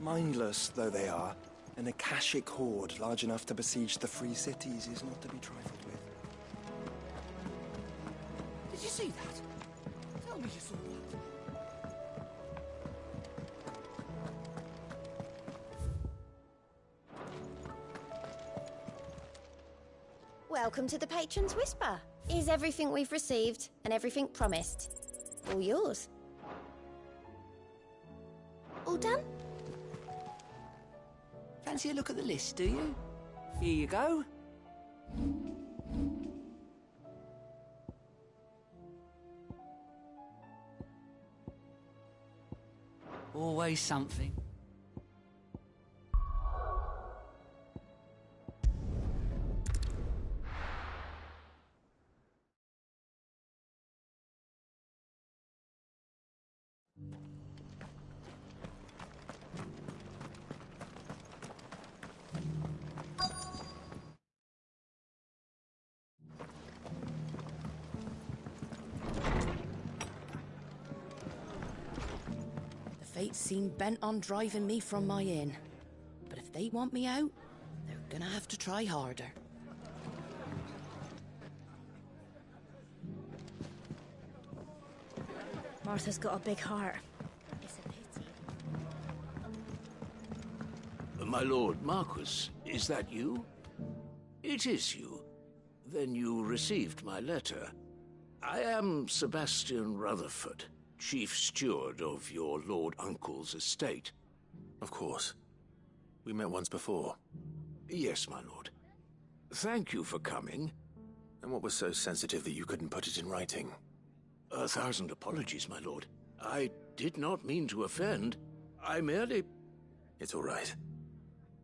Mindless though they are, an Akashic horde large enough to besiege the free cities is not to be trifled with. Did you see that? Tell me you saw that. Welcome to the Patron's Whisper. Is everything we've received and everything promised all yours? All done? Fancy a look at the list, do you? Here you go. Always something. Fates seem bent on driving me from my inn. But if they want me out, they're gonna have to try harder. Martha's got a big heart. It's a pity. My lord Marquis, is that you? It is you. Then you received my letter. I am Sebastian Rutherford, Chief Steward of your Lord Uncle's estate. Of course. We met once before. Yes, my lord. Thank you for coming. And what was so sensitive that you couldn't put it in writing? 1,000 apologies, my lord. I did not mean to offend. I merely... It's all right.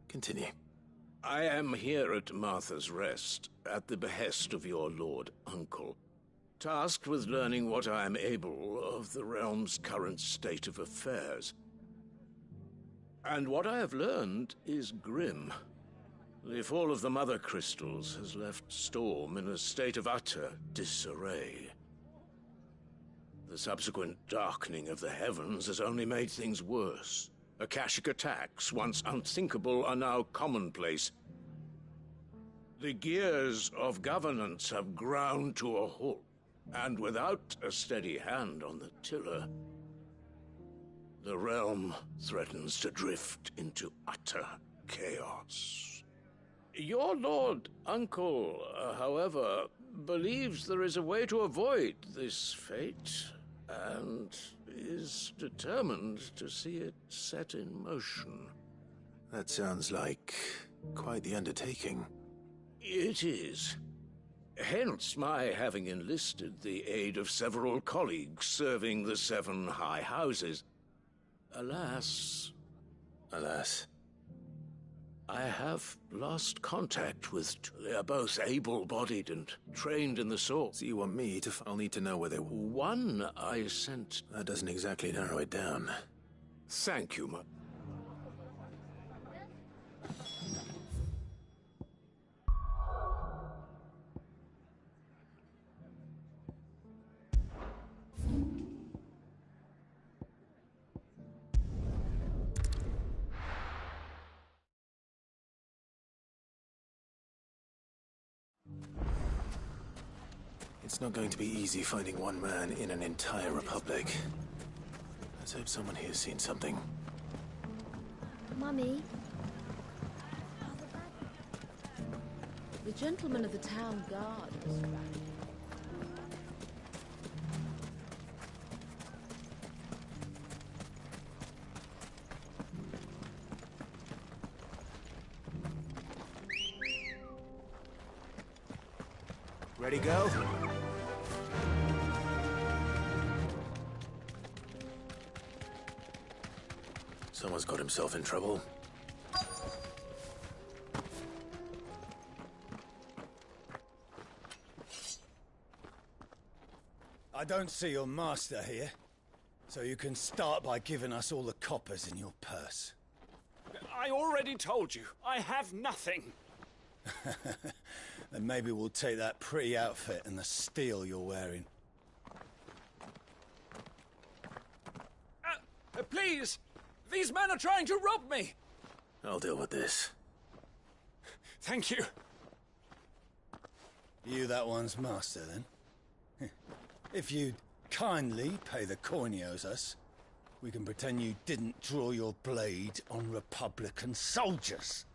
Continue. I am here at Martha's Rest, at the behest of your Lord Uncle, tasked with learning what I am able of the realm's current state of affairs. And what I have learned is grim. The fall of the Mother Crystals has left Storm in a state of utter disarray. The subsequent darkening of the heavens has only made things worse. Akashic attacks, once unthinkable, are now commonplace. The gears of governance have ground to a halt. And without a steady hand on the tiller, the realm threatens to drift into utter chaos. Your Lord Uncle, however, believes there is a way to avoid this fate, and is determined to see it set in motion. That sounds like quite the undertaking. It is. Hence my having enlisted the aid of several colleagues serving the 7 high houses. Alas, I have lost contact with two. They are both able-bodied and trained in the sword. So you want me to... I'll need to know where they were. One I sent... That doesn't exactly narrow it down. Thank you, It's not going to be easy finding one man in an entire republic. Let's hope someone here's seen something. Mummy? The gentleman of the town guard was right. Ready, go? Someone's got himself in trouble. I don't see your master here, so you can start by giving us all the coppers in your purse. I already told you, I have nothing. Then maybe we'll take that pretty outfit and the steel you're wearing. Please, These men are trying to rob me! I'll deal with this. Thank you. You that one's master, then? If you'd kindly pay the coin he owes us, we can pretend you didn't draw your blade on Republican soldiers.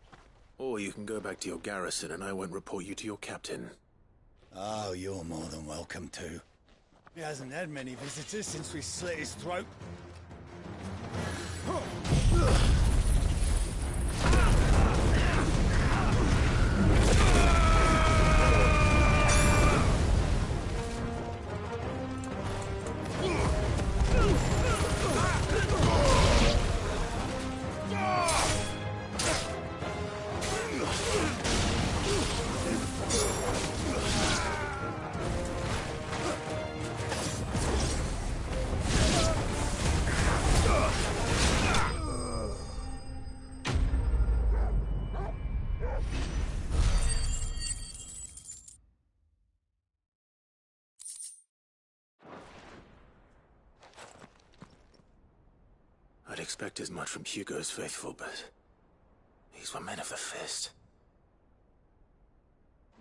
Or you can go back to your garrison and I won't report you to your captain. Oh, you're more than welcome to. He hasn't had many visitors since we slit his throat. I'd expect as much from Hugo's faithful, but these were men of the fist.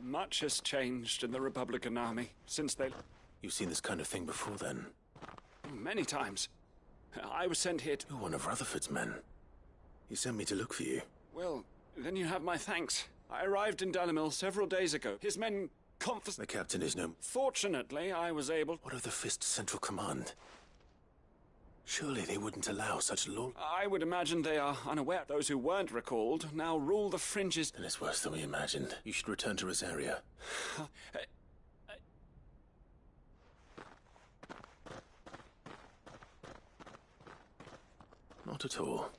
Much has changed in the Republican army since they... You've seen this kind of thing before, then? Many times. I was sent here to... You're one of Rutherford's men. He sent me to look for you. Well, then you have my thanks. I arrived in Dalimil several days ago. His men The captain is no... Fortunately, I was able... What of the Fist's Central Command? Surely they wouldn't allow such law... I would imagine they are unaware. Those who weren't recalled now rule the fringes. Then it's worse than we imagined. You should return to Rosaria. Not at all.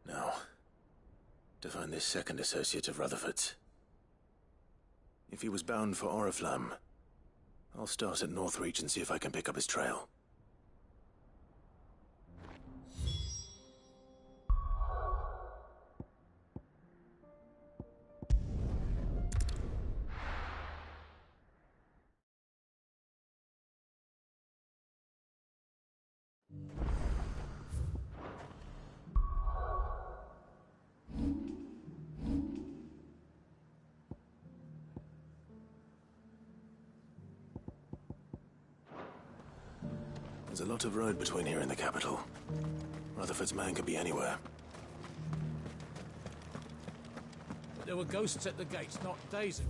Now, to find this second associate of Rutherford's. If he was bound for Oriflamme, I'll start at Northreach and see if I can pick up his trail. There's a lot of road between here and the capital. Rutherford's man could be anywhere. There were ghosts at the gates not days ago.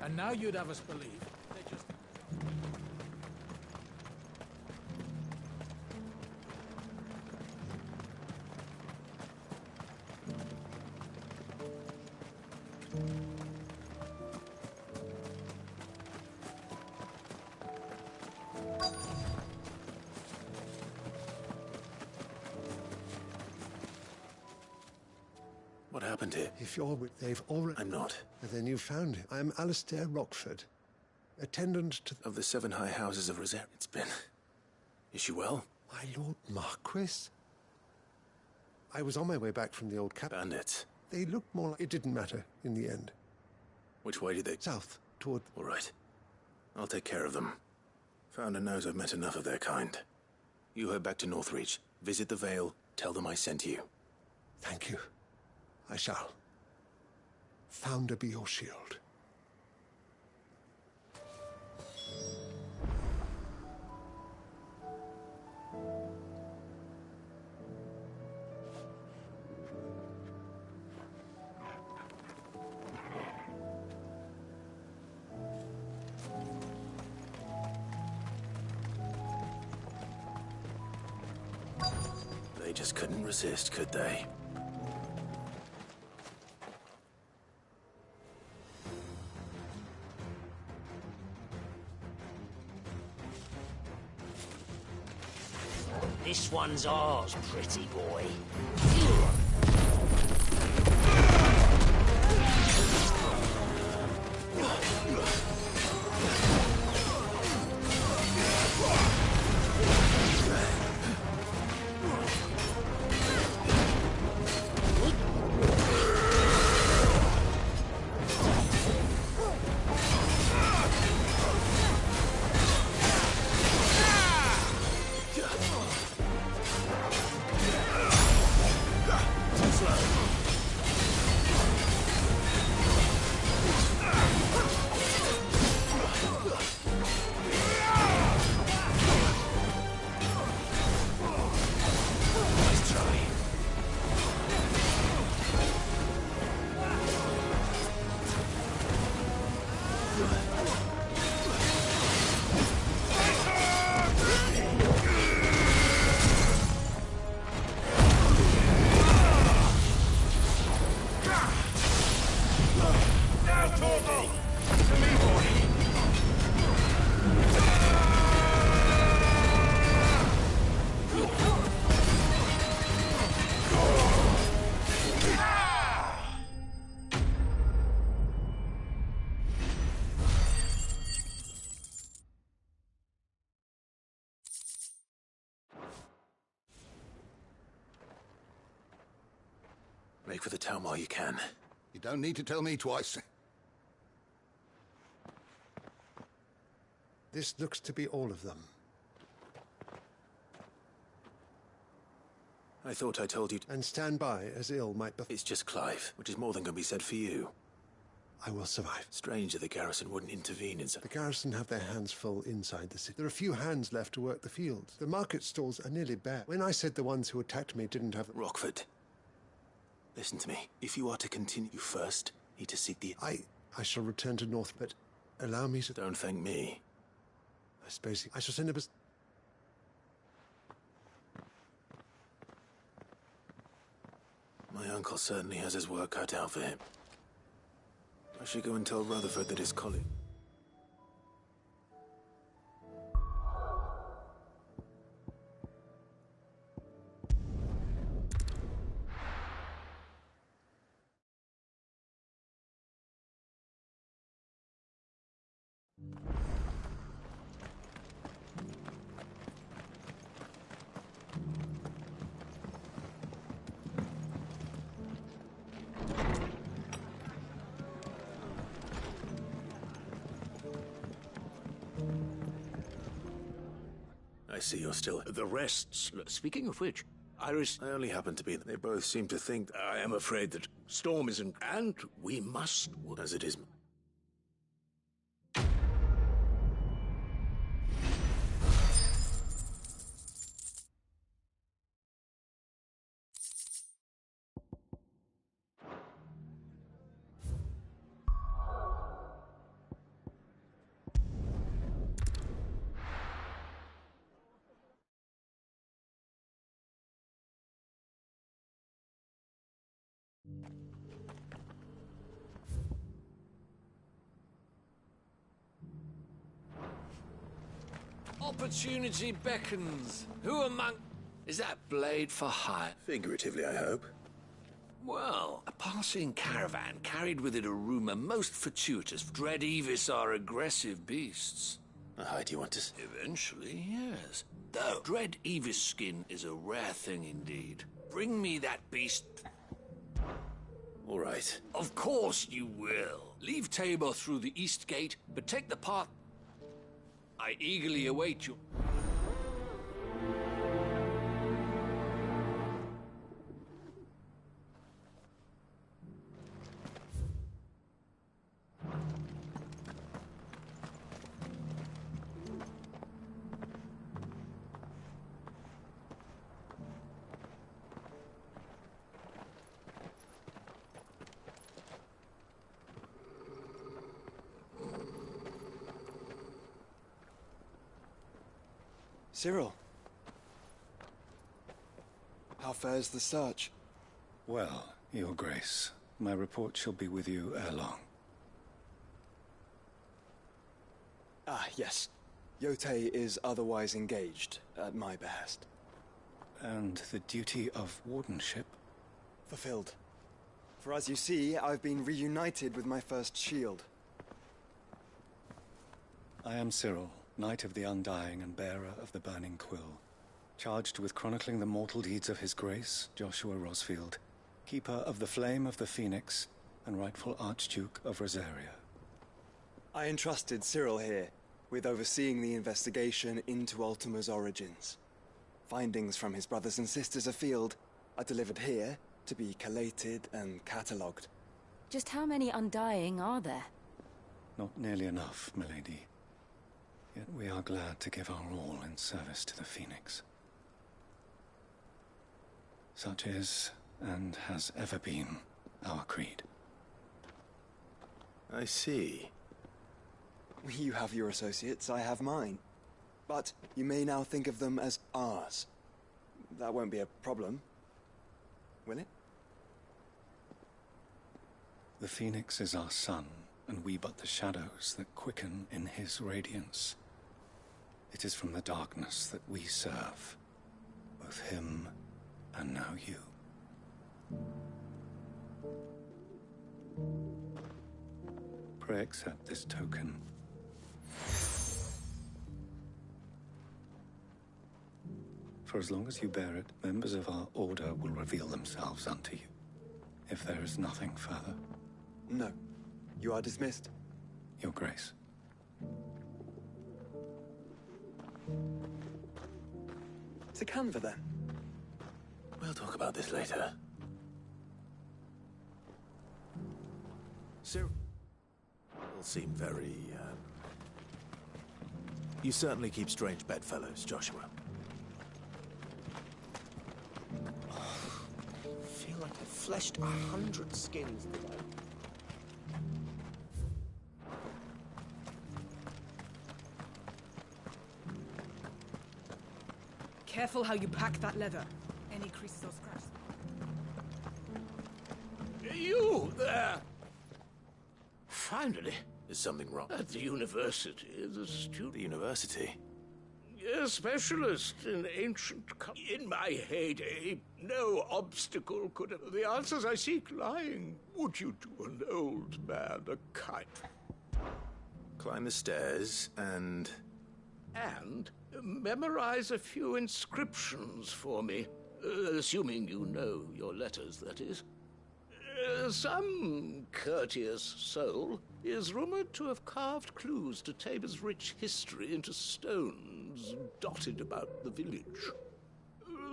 And now you'd have us believe they're just... What happened here? If you're... they've already... I'm not. Then you found him. I'm Alistair Rockford, attendant to... Of the 7 high houses of Rosaria. It's been... Is she well? My Lord Marquis? I was on my way back from the old cap... Bandits. They looked more like... It didn't matter in the end. Which way did they... South, toward... All right. I'll take care of them. Founder knows I've met enough of their kind. You head back to Northreach. Visit the Vale. Tell them I sent you. Thank you. I shall. Founder be your shield. They just couldn't resist, could they? This one's ours, pretty boy. Make for the town while you can. You don't need to tell me twice. This looks to be all of them. I thought I told you. And stand by, as ill might befall. It's just Clive, which is more than can be said for you. I will survive. Strange that the garrison wouldn't intervene in The garrison have their hands full inside the city. There are few hands left to work the fields. The market stalls are nearly bare. When I said the ones who attacked me didn't have... Rockford. Listen to me. If you are to continue, you first need to seek the... I shall return to North, but allow me to... Don't thank me. I suppose I shall send a... My uncle certainly has his work cut out for him. I should go and tell Rutherford that his colleague... I see you're still... The rest... Speaking of which, Iris... I only happen to be... They both seem to think... I am afraid that Storm isn't... And we must... As it is... Opportunity beckons. Who among... Is that blade for hire? Figuratively, I hope. Well, a passing caravan carried with it a rumor most fortuitous. Dread Evis are aggressive beasts. Do you want to... Eventually, yes. Though, Dread Evis skin is a rare thing indeed. Bring me that beast. All right. Of course you will. Leave Tabor through the east gate, but take the path... I eagerly await you. Cyril. How fares the search? Well, Your Grace, my report shall be with you ere long. Ah, yes. Yotei is otherwise engaged, at my behest. And the duty of wardenship? Fulfilled. For as you see, I've been reunited with my first shield. I am Cyril, Knight of the Undying and bearer of the Burning Quill, charged with chronicling the mortal deeds of His Grace, Joshua Rosfield, Keeper of the Flame of the Phoenix, and rightful Archduke of Rosaria. I entrusted Cyril here with overseeing the investigation into Ultima's origins. Findings from his brothers and sisters afield are delivered here to be collated and catalogued. Just how many Undying are there? Not nearly enough, milady. Yet we are glad to give our all in service to the Phoenix. Such is, and has ever been, our creed. I see. You have your associates, I have mine. But you may now think of them as ours. That won't be a problem, will it? The Phoenix is our sun, and we but the shadows that quicken in his radiance. It is from the darkness that we serve, both him and now you. Pray accept this token. For as long as you bear it, members of our order will reveal themselves unto you. If there is nothing further. No. You are dismissed. Your Grace. To Canva, then? We'll talk about this later. Cyril seem very, You certainly keep strange bedfellows, Joshua. I feel like I've fleshed 100 skins today. Careful how you pack that leather. Any creases or scratches. You there! Finally. Is something wrong? At the university, the student... The university? A specialist in ancient... In my heyday, no obstacle could have... The answers I seek lying. Would you do an old man a kind... Climb the stairs and... And memorize a few inscriptions for me. Assuming you know your letters, that is. Some courteous soul is rumored to have carved clues to Tabor's rich history into stones dotted about the village.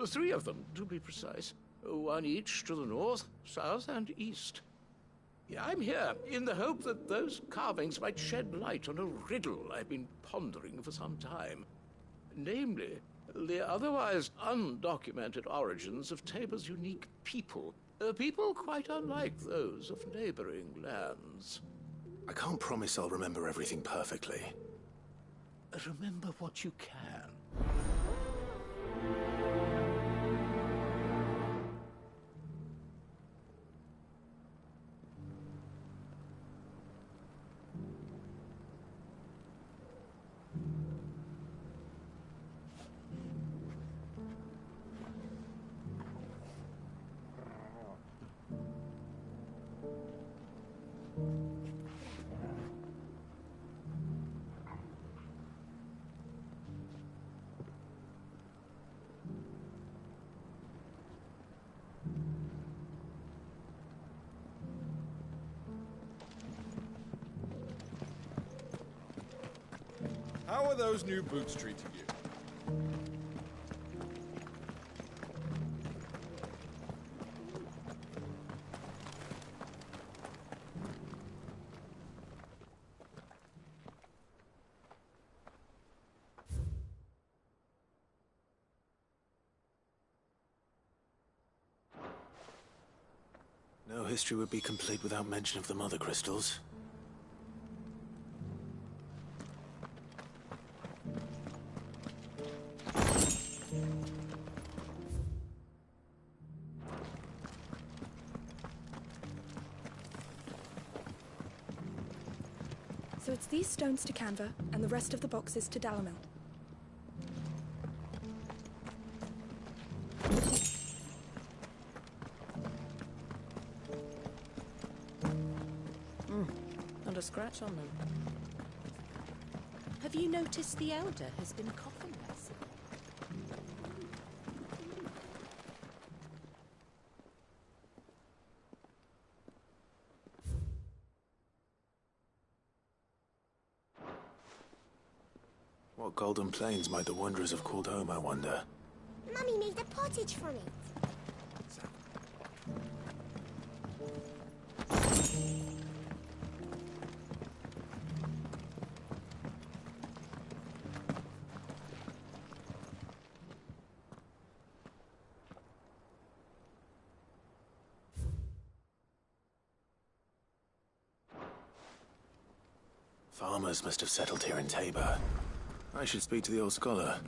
3 of them, to be precise. 1 each to the north, south, and east. I'm here in the hope that those carvings might shed light on a riddle I've been pondering for some time. Namely, the otherwise undocumented origins of Tabor's unique people. People quite unlike those of neighboring lands. I can't promise I'll remember everything perfectly. Remember what you can. How are those new boots treating you? No history would be complete without mention of the Mother Crystals. So it's these stones to Canva, and the rest of the boxes to Dalamil. Not a scratch on them. Have you noticed the Elder has been coughing less? What golden plains might the wanderers have called home, I wonder? Mummy made a pottage from it. Farmers must have settled here in Tabor. I should speak to the old scholar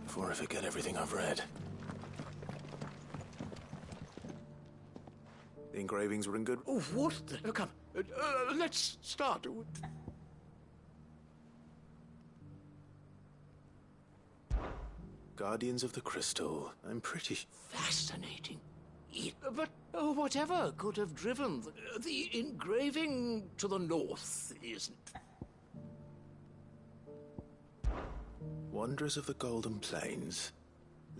before I forget everything I've read. The engravings were in good... Oh, what? Come, let's start. Guardians of the Crystal. I'm pretty... Fascinating. But whatever could have driven the engraving to the north isn't... Wanderers of the Golden Plains.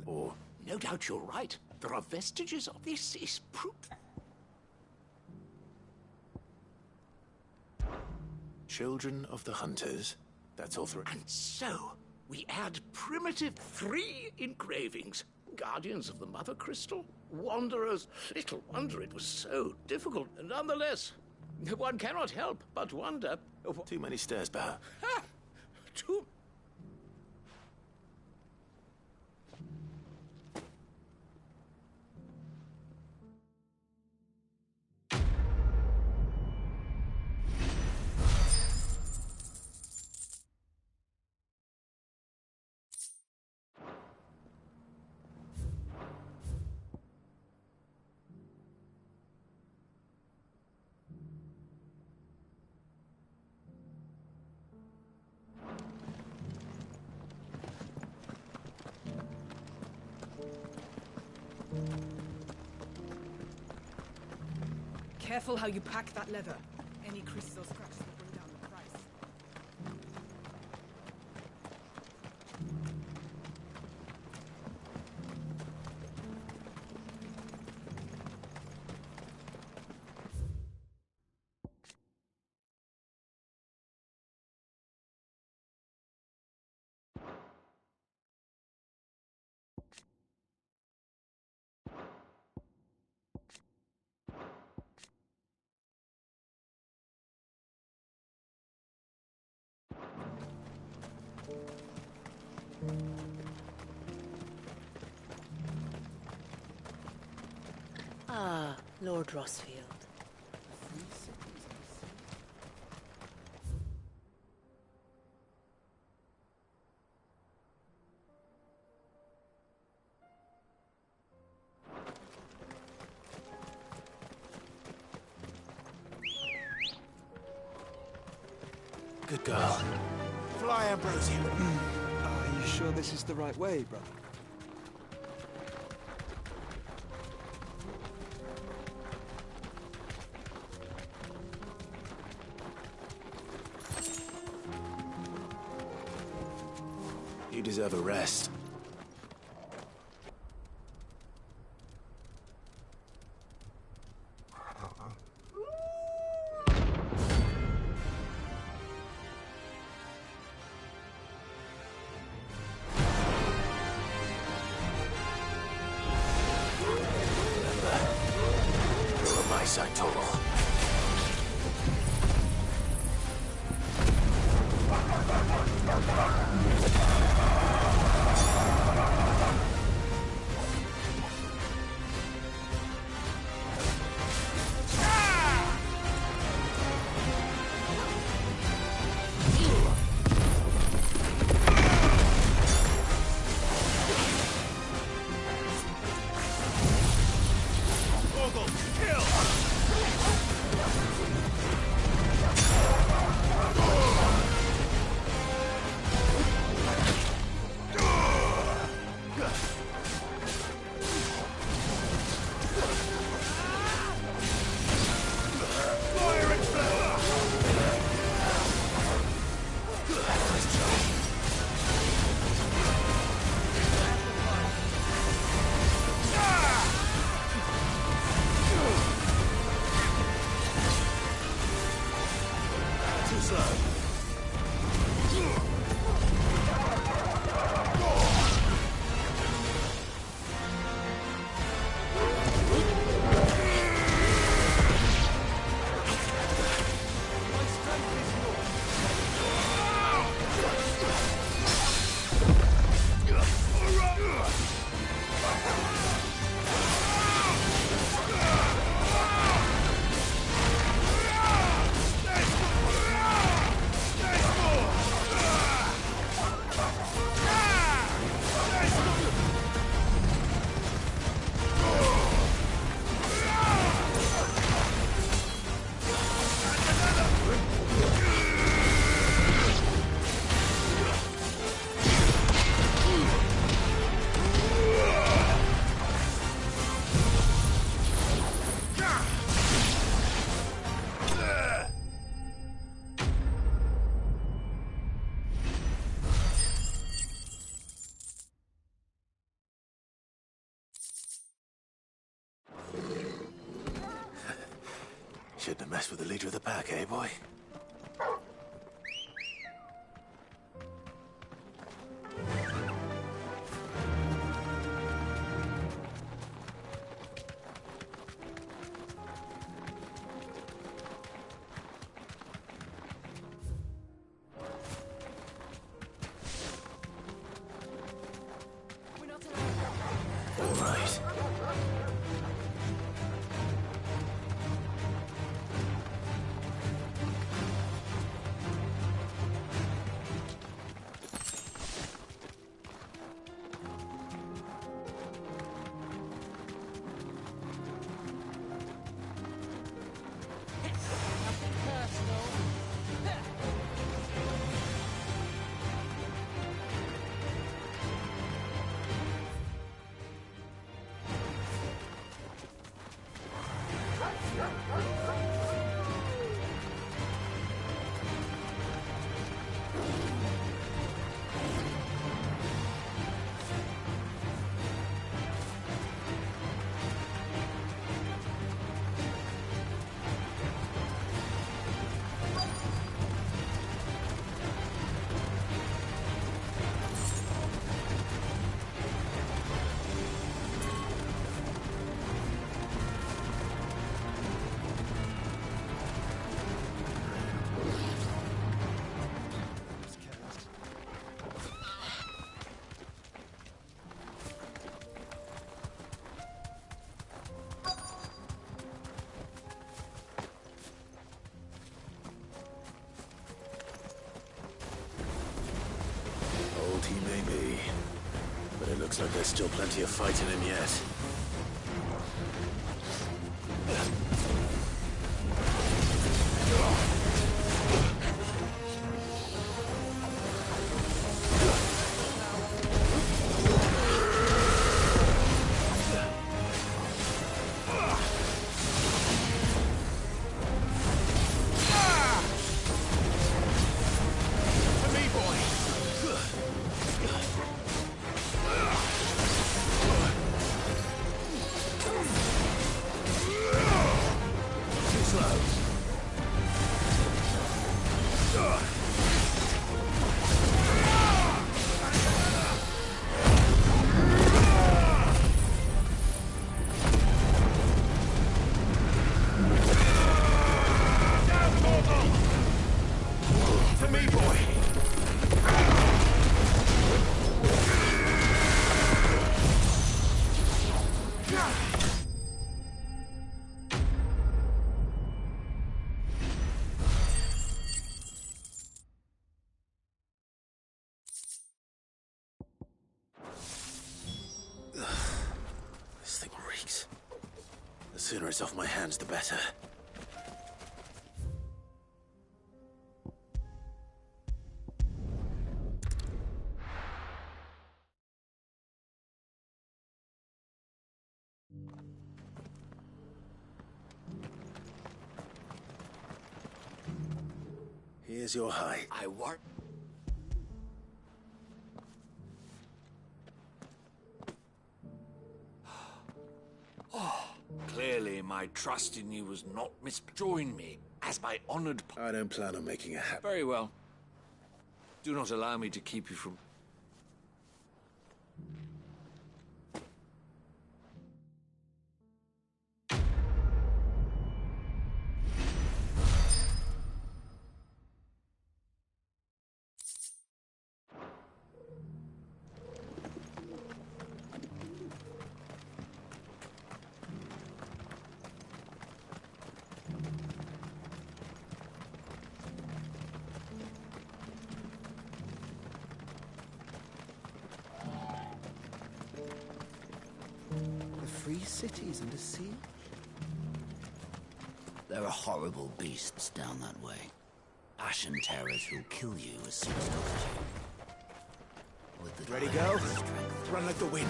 Or... No doubt you're right. There are vestiges of this is proof. Children of the Hunters. That's all three. And so, we add primitive 3 engravings. Guardians of the Mother Crystal, Wanderers. Little wonder it was so difficult. Nonetheless, one cannot help but wonder... Too many stairs, Bao. Ha! Too... Careful how you pack that leather. Any crystal scratches will bring down the price. Ah, Lord Rossfield. Good girl. Fly, Ambrosia. Are you sure this is the right way, brother? You deserve a rest. You're on my side, Total. Shouldn't have messed with the leader of the pack, eh, boy? All right. Old he may be, but it looks like there's still plenty of fight in him yet. This thing reeks. The sooner it's off my hands, the better. Here's your hide. I want. Clearly, my trust in you was not Join me as my honored. I don't plan on making a habit. Very well. Do not allow me to keep you from. Free cities under siege? There are horrible beasts down that way. Ashen terrors who'll kill you as soon as look at you. With the Ready, go? Run like the wind.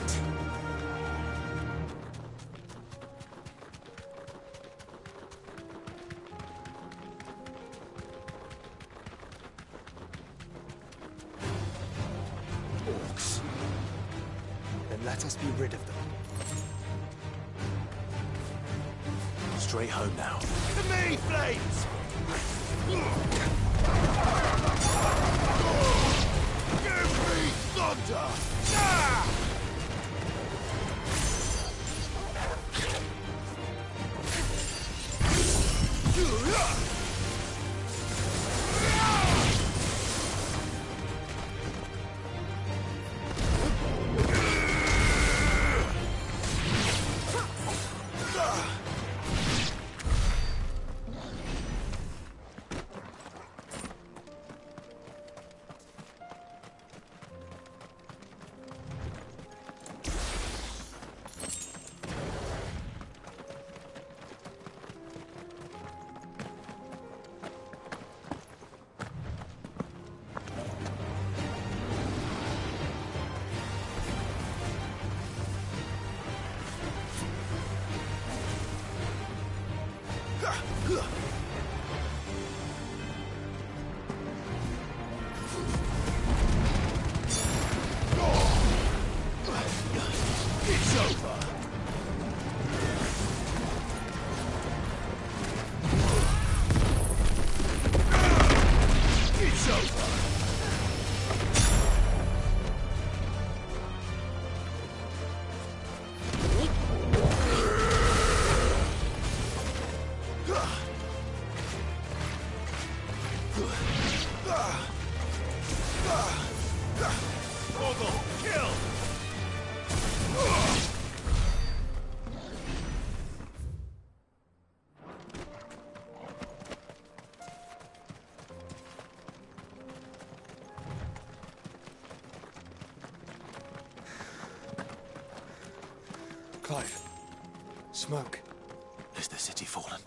Orcs. Then let us be rid of them. straight home now. To me, Flames! Give me thunder! Ah! It's over! It's over! Orgle, kill! Clive. Smoke. Is the city fallen?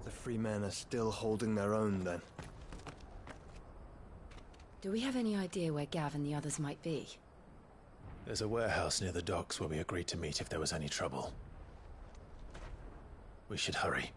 The free men are still holding their own, then. Do we have any idea where Gav and the others might be? There's a warehouse near the docks where we agreed to meet if there was any trouble. We should hurry.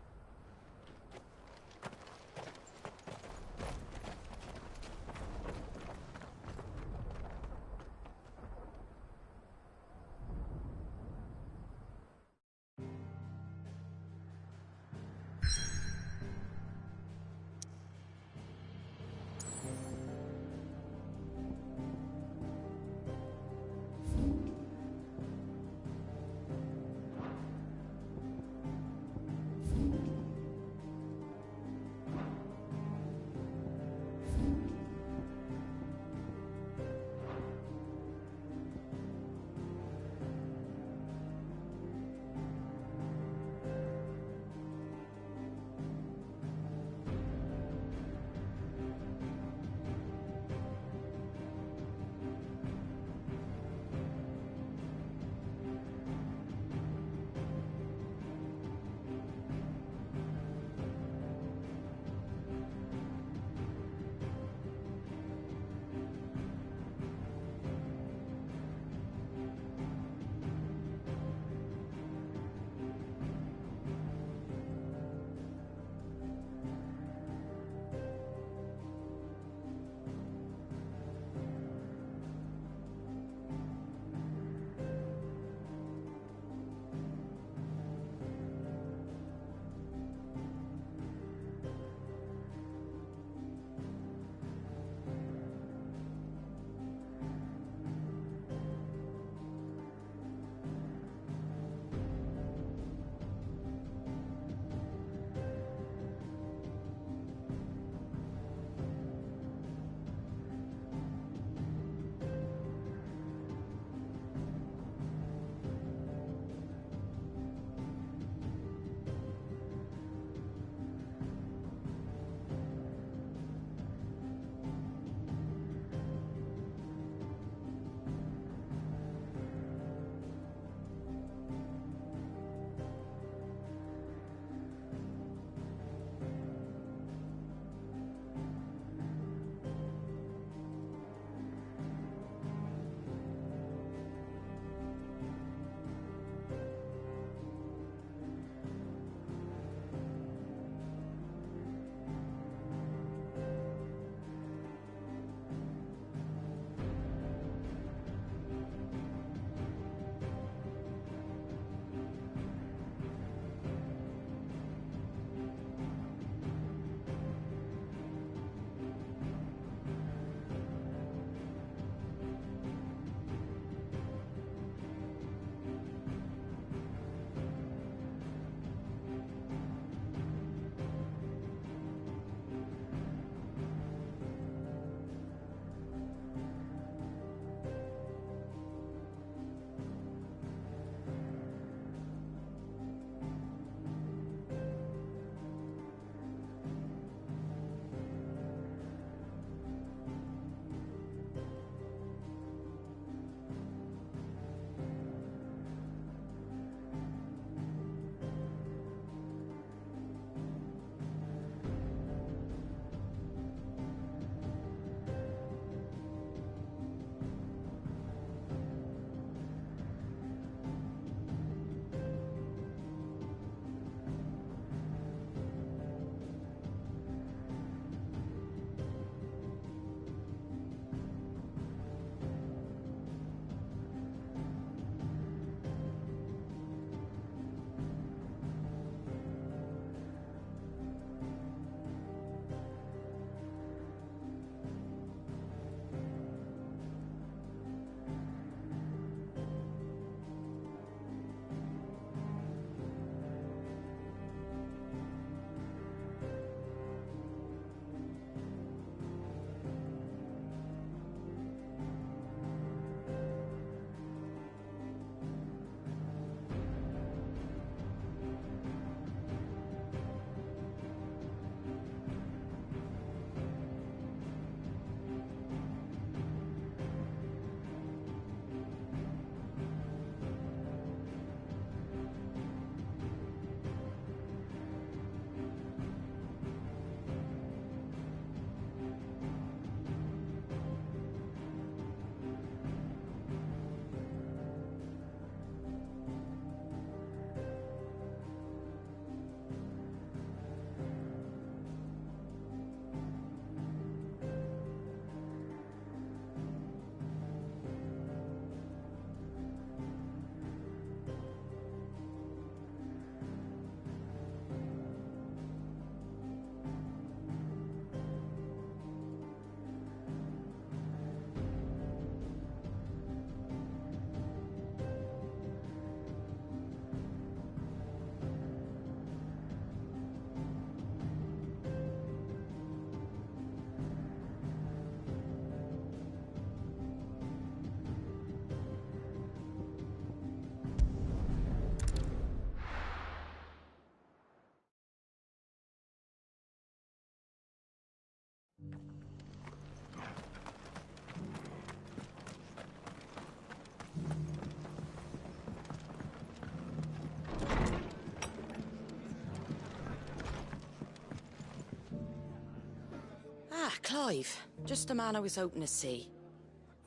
Clive. Just the man I was hoping to see.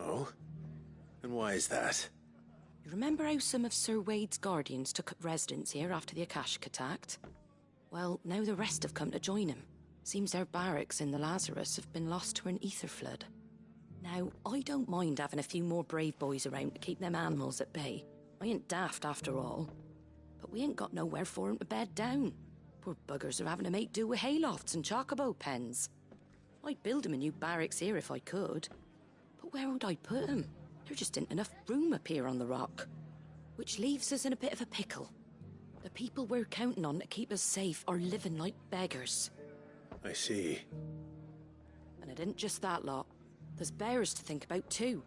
Oh? And why is that? You remember how some of Sir Wade's guardians took up residence here after the Akashic attacked? Well, now the rest have come to join him. Seems their barracks in the Lazarus have been lost to an ether flood. Now, I don't mind having a few more brave boys around to keep them animals at bay. I ain't daft after all. But we ain't got nowhere for 'em to bed down. Poor buggers are having to make do with haylofts and chocobo pens. I'd build 'em a new barracks here if I could. But where would I put 'em? There just ain't enough room up here on the rock. Which leaves us in a bit of a pickle. The people we're counting on to keep us safe are living like beggars. I see. And it ain't just that lot. There's bears to think about too.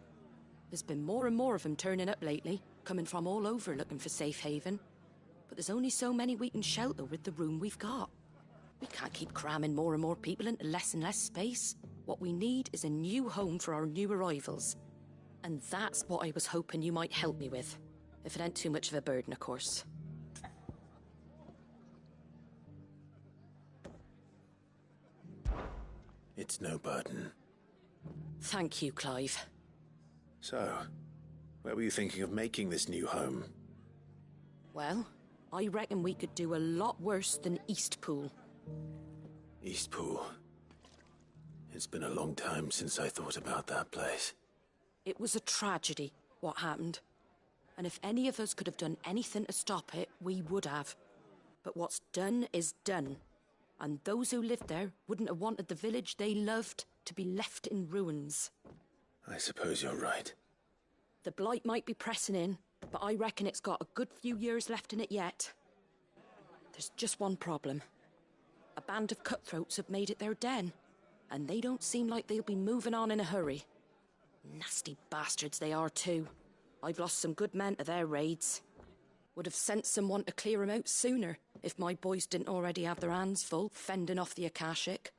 There's been more and more of them turning up lately, coming from all over looking for safe haven. But there's only so many we can shelter with the room we've got. We can't keep cramming more and more people into less and less space. What we need is a new home for our new arrivals. And that's what I was hoping you might help me with. If it ain't too much of a burden, of course. It's no burden. Thank you, Clive. So, where were you thinking of making this new home? Well, I reckon we could do a lot worse than Eastpool. Eastpool. It's been a long time since I thought about that place. It was a tragedy, what happened. And if any of us could have done anything to stop it, we would have. But what's done is done. And those who lived there wouldn't have wanted the village they loved to be left in ruins. I suppose you're right. The blight might be pressing in, but I reckon it's got a good few years left in it yet. There's just one problem. A band of cutthroats have made it their den, and they don't seem like they'll be moving on in a hurry. Nasty bastards they are too. I've lost some good men to their raids. Would have sent someone to clear 'em out sooner if my boys didn't already have their hands full fending off the Akashic.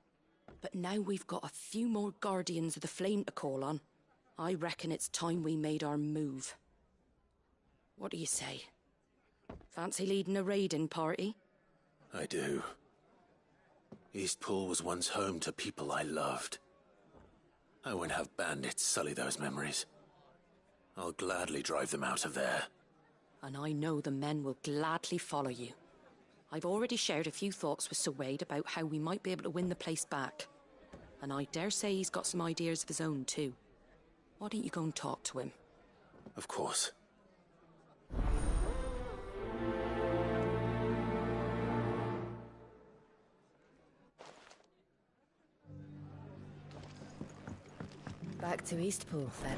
But now we've got a few more guardians of the flame to call on. I reckon it's time we made our move. What do you say? Fancy leading a raiding party? I do. Eastpool was once home to people I loved. I won't have bandits sully those memories. I'll gladly drive them out of there. And I know the men will gladly follow you. I've already shared a few thoughts with Sir Wade about how we might be able to win the place back. And I dare say he's got some ideas of his own too. Why don't you go and talk to him? Of course. Back to Eastpool, then.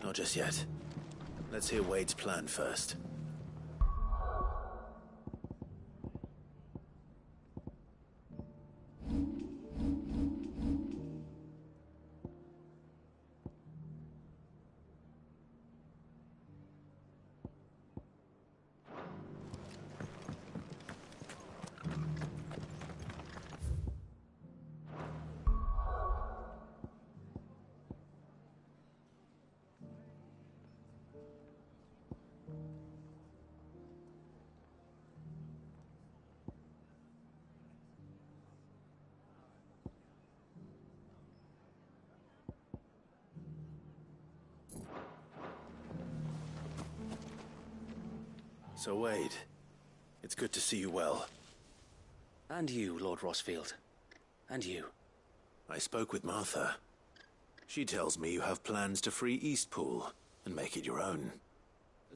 Not just yet. Let's hear Wade's plan first. So, Wade, it's good to see you well. And you, Lord Rossfield. And you. I spoke with Martha. She tells me you have plans to free Eastpool and make it your own.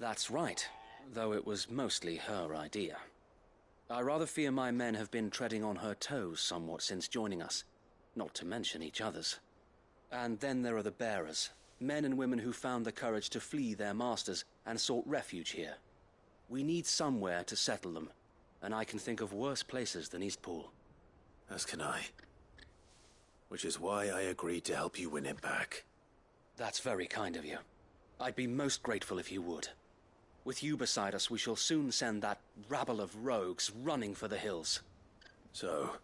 That's right, though it was mostly her idea. I rather fear my men have been treading on her toes somewhat since joining us, not to mention each other's. And then there are the bearers, men and women who found the courage to flee their masters and sought refuge here. We need somewhere to settle them, and I can think of worse places than Eastpool. As can I. Which is why I agreed to help you win it back. That's very kind of you. I'd be most grateful if you would. With you beside us, we shall soon send that rabble of rogues running for the hills. So,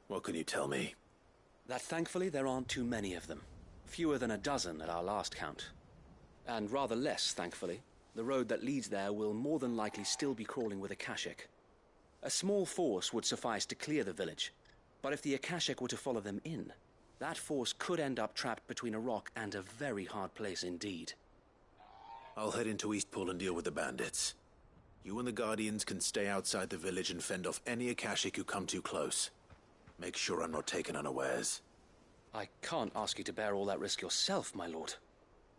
what can you tell me? That thankfully there aren't too many of them. Fewer than a dozen at our last count. And rather less, thankfully. The road that leads there will more than likely still be crawling with Akashic. A small force would suffice to clear the village, but if the Akashic were to follow them in, That force could end up trapped between a rock and a very hard place indeed. I'll head into Eastpool and deal with the bandits. You and the Guardians can stay outside the village and fend off any Akashic who come too close. Make sure I'm not taken unawares. I can't ask you to bear all that risk yourself, my lord.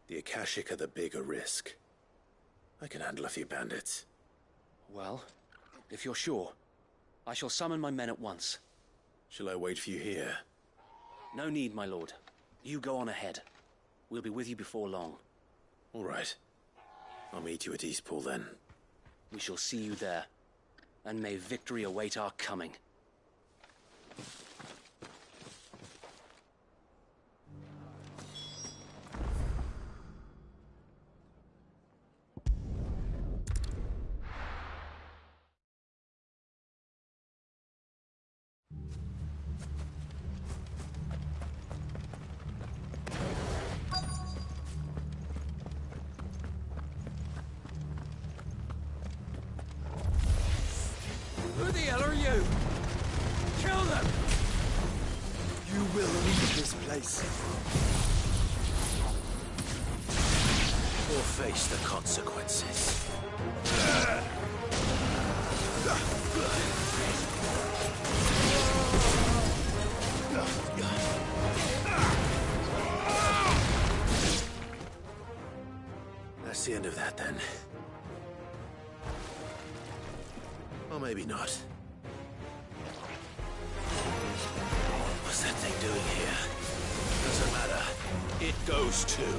The Akashic are the bigger risk. I can handle a few bandits. Well, if you're sure, I shall summon my men at once. Shall I wait for you here? No need, my lord. You go on ahead. We'll be with you before long. All right. I'll meet you at Eastpool then. We shall see you there. And may victory await our coming. Who the hell are you? Kill them! You will leave this place. Or face the consequences. That's the end of that, then. Or maybe not. What's that thing doing here? Doesn't matter. It goes too.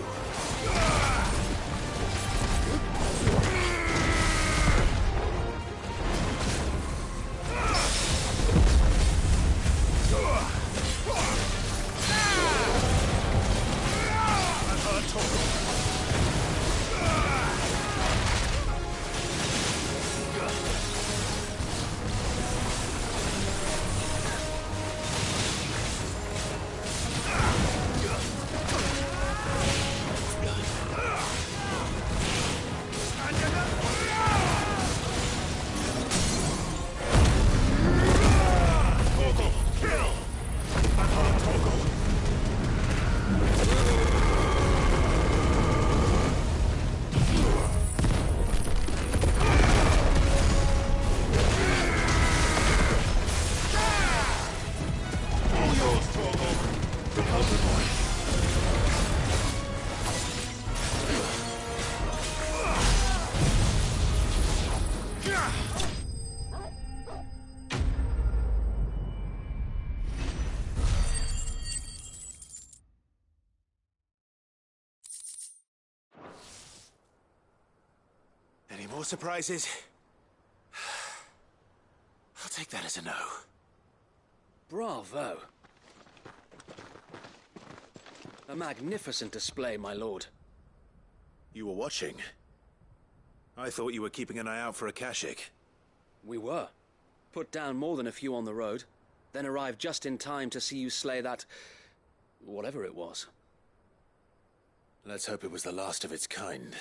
Any more surprises? I'll take that as a no. Bravo! A magnificent display, my lord. You were watching? I thought you were keeping an eye out for Akashic. We were. Put down more than a few on the road, then arrived just in time to see you slay that... whatever it was. Let's hope it was the last of its kind.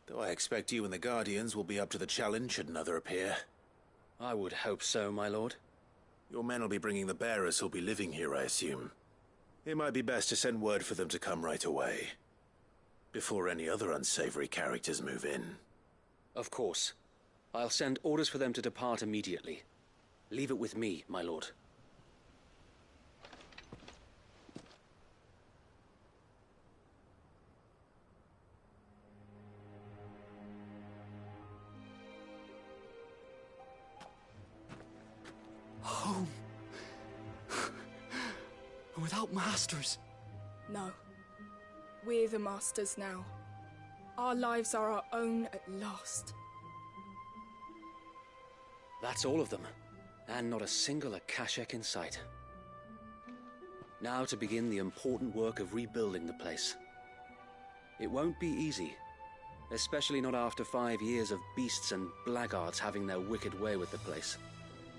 Though I expect you and the Guardians will be up to the challenge should another appear. I would hope so, my lord. Your men will be bringing the bearers who'll be living here, I assume. It might be best to send word for them to come right away, before any other unsavory characters move in. Of course. I'll send orders for them to depart immediately. Leave it with me, my lord. Home. Without masters. No. We're the masters now. Our lives are our own at last. That's all of them, and not a single Akashic in sight. Now to begin the important work of rebuilding the place. It won't be easy, especially not after 5 years of beasts and blackguards having their wicked way with the place.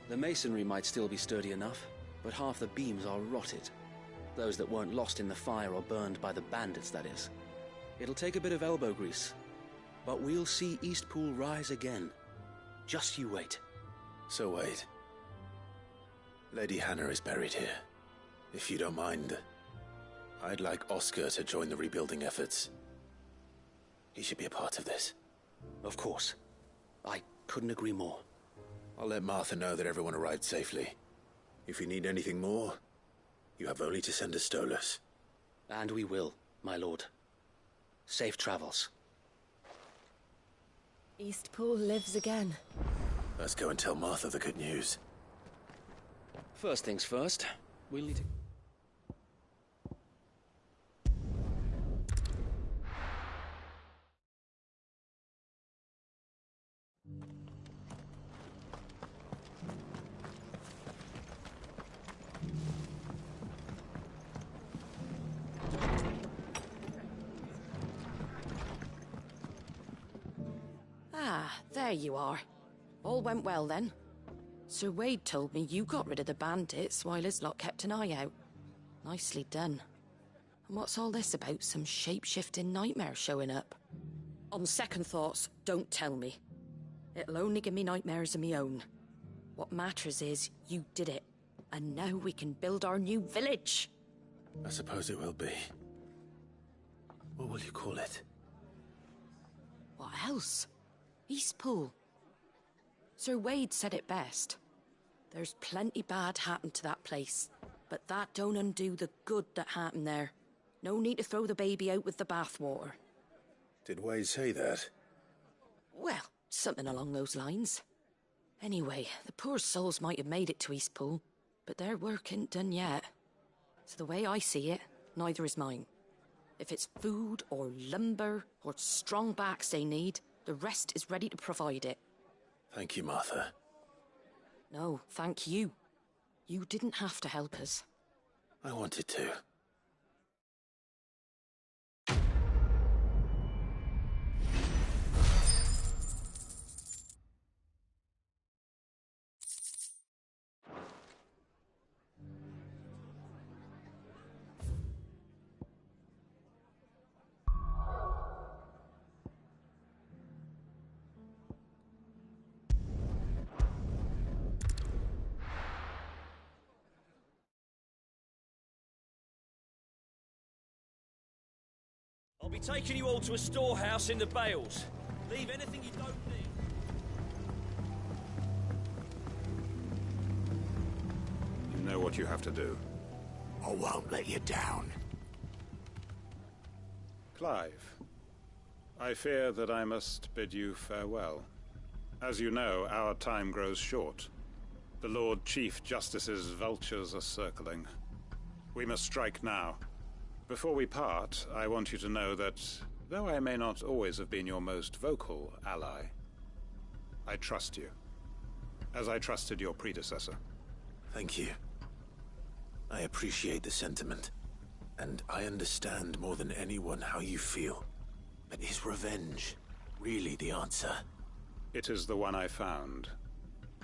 The masonry might still be sturdy enough, but half the beams are rotted. Those that weren't lost in the fire or burned by the bandits, that is. It'll take a bit of elbow grease, but we'll see Eastpool rise again. Just you wait. So wait. Lady Hannah is buried here. If you don't mind, I'd like Oscar to join the rebuilding efforts. He should be a part of this. Of course. I couldn't agree more. I'll let Martha know that everyone arrived safely. If you need anything more, you have only to send a Stolas. And we will, my lord. Safe travels. Eastpool lives again. Let's go and tell Martha the good news. First things first, we'll need to... Ah, there you are. All went well then. Sir Wade told me you got rid of the bandits while his lot kept an eye out. Nicely done. And what's all this about some shape-shifting nightmare showing up? On second thoughts, don't tell me. It'll only give me nightmares of me own. What matters is you did it. And now we can build our new village. I suppose it will be. What will you call it? What else? Eastpool. Sir Wade said it best. There's plenty bad happened to that place, but that don't undo the good that happened there. No need to throw the baby out with the bathwater. Did Wade say that? Well, something along those lines. Anyway, the poor souls might have made it to Eastpool, but their work ain't done yet. So the way I see it, neither is mine. If it's food or lumber or strong backs they need, the rest is ready to provide it. Thank you, Martha. No, thank you. You didn't have to help us. I wanted to. I'll be taking you all to a storehouse in the Bales. Leave anything you don't need. You know what you have to do. I won't let you down. Clive, I fear that I must bid you farewell. As you know, our time grows short. The Lord Chief Justice's vultures are circling. We must strike now. Before we part, I want you to know that, though I may not always have been your most vocal ally, I trust you, as I trusted your predecessor. Thank you. I appreciate the sentiment, and I understand more than anyone how you feel. But is revenge really the answer? It is the one I found,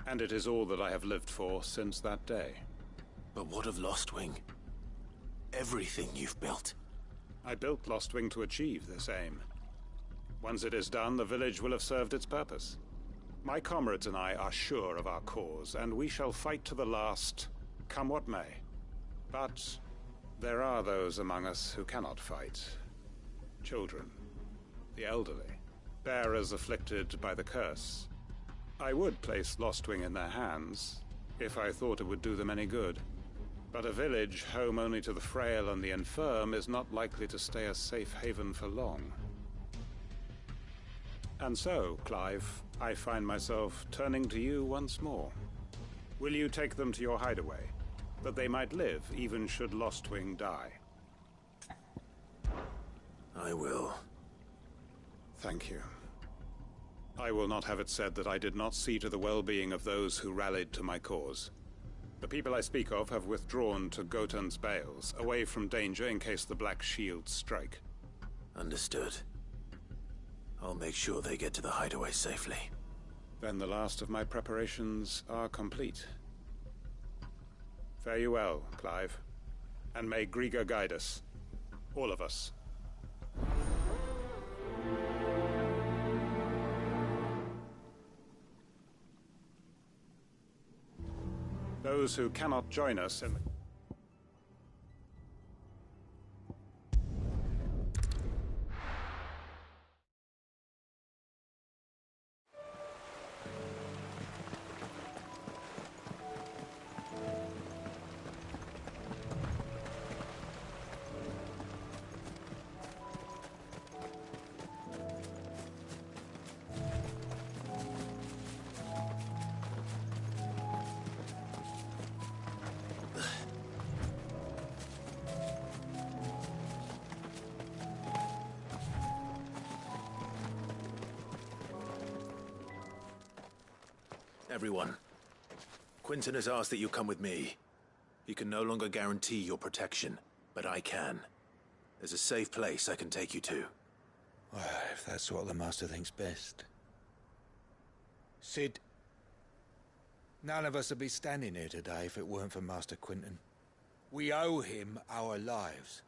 and it is all that I have lived for since that day. But what of Lostwing? Everything you've built. I built Lostwing to achieve this aim. Once it is done, the village will have served its purpose. My comrades and I are sure of our cause, and we shall fight to the last, come what may. But there are those among us who cannot fight. Children, the elderly, bearers afflicted by the curse. I would place Lostwing in their hands, if I thought it would do them any good. But a village home only to the frail and the infirm is not likely to stay a safe haven for long. And so, Clive, I find myself turning to you once more. Will you take them to your hideaway, that they might live even should Lostwing die? I will. Thank you. I will not have it said that I did not see to the well-being of those who rallied to my cause. The people I speak of have withdrawn to Gotan's Bales, away from danger in case the Black Shields strike. Understood. I'll make sure they get to the hideaway safely. Then the last of my preparations are complete. Fare you well, Clive. And may Griga guide us. All of us. Those who cannot join us in the... Everyone. Quinton has asked that you come with me. He can no longer guarantee your protection, but I can. There's a safe place I can take you to. Well, if that's what the Master thinks best. Sid, none of us would be standing here today if it weren't for Master Quinton. We owe him our lives.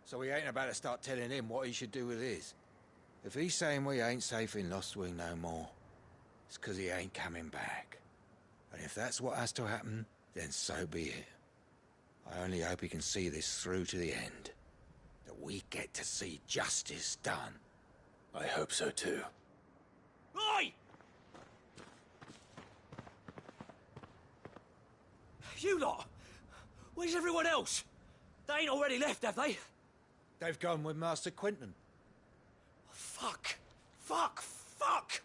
So we ain't about to start telling him what he should do with his. If he's saying we ain't safe in Lost Wing no more, it's 'cause he ain't coming back. And if that's what has to happen, then so be it. I only hope he can see this through to the end. That we get to see justice done. I hope so too. Oi! You lot! Where's everyone else? They ain't already left, have they? They've gone with Master Quinton. Fuck! Fuck! Fuck!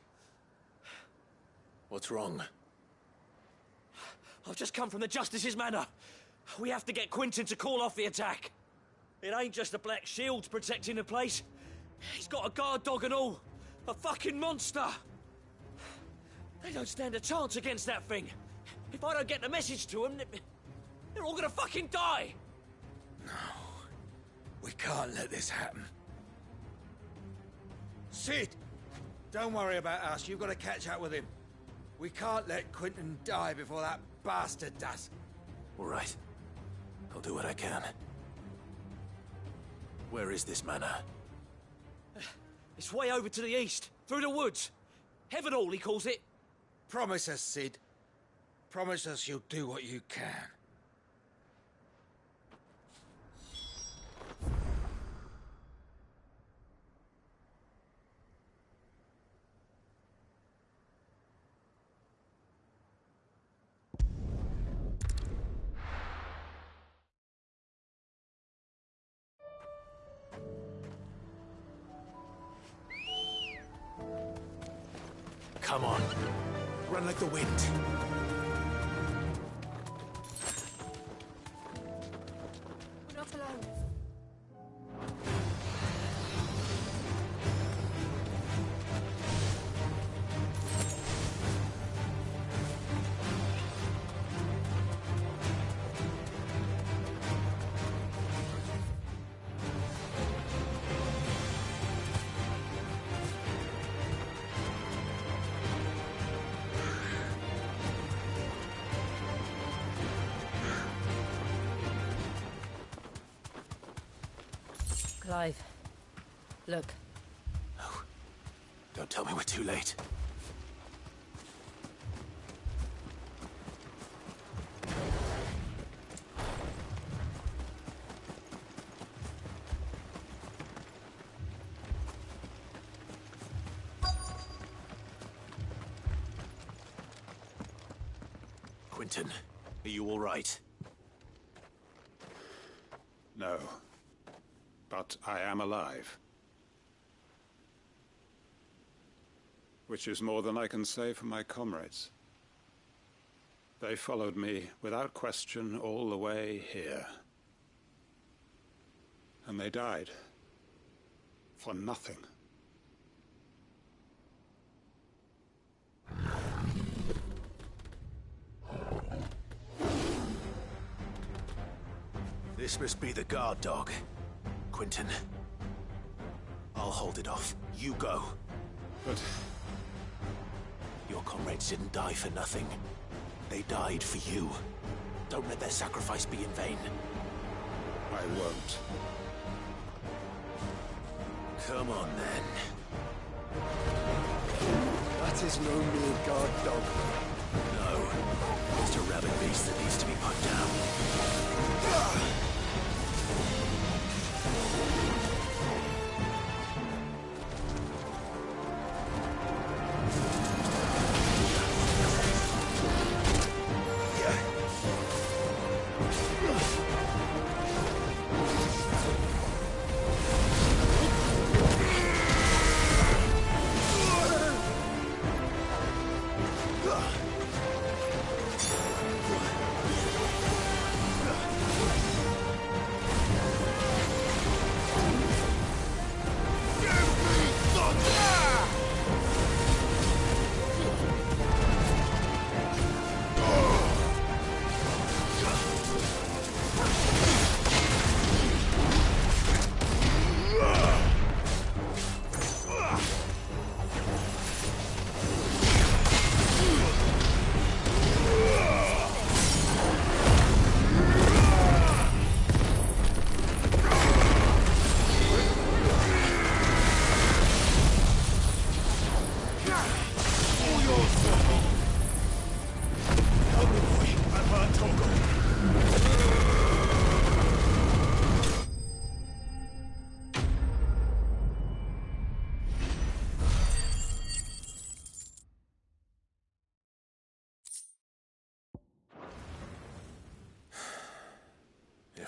What's wrong? I've just come from the Justice's manor. We have to get Quinton to call off the attack. It ain't just the Black Shields protecting the place. He's got a guard dog and all. A fucking monster. They don't stand a chance against that thing. If I don't get the message to them, they're all gonna fucking die. No. We can't let this happen. Sid! Don't worry about us. You've got to catch up with him. We can't let Quinton die before that bastard does. All right. I'll do what I can. Where is this manor? It's way over to the east, through the woods. Heaven Hall, he calls it. Promise us, Sid. Promise us you'll do what you can. Come on. Run like the wind. We're not alone. Clive, look. No. Don't tell me we're too late. Quinton, are you all right? No. But I am alive. Which is more than I can say for my comrades. They followed me without question all the way here. And they died. For nothing. This must be the guard dog. Quinton. I'll hold it off. You go. But... Your comrades didn't die for nothing. They died for you. Don't let their sacrifice be in vain. I won't. Come on, then. That is no mere guard dog. No. It's a rabid beast that needs to be put down.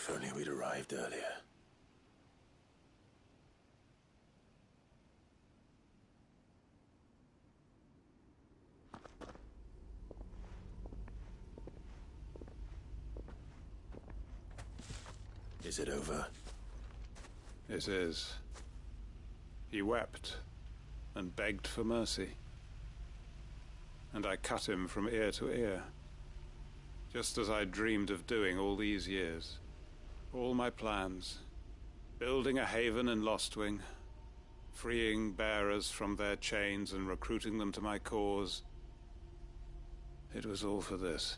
If only we'd arrived earlier. Is it over? It is. He wept and begged for mercy. And I cut him from ear to ear, just as I dreamed of doing all these years. All my plans, building a haven in Lostwing, freeing bearers from their chains and recruiting them to my cause. It was all for this.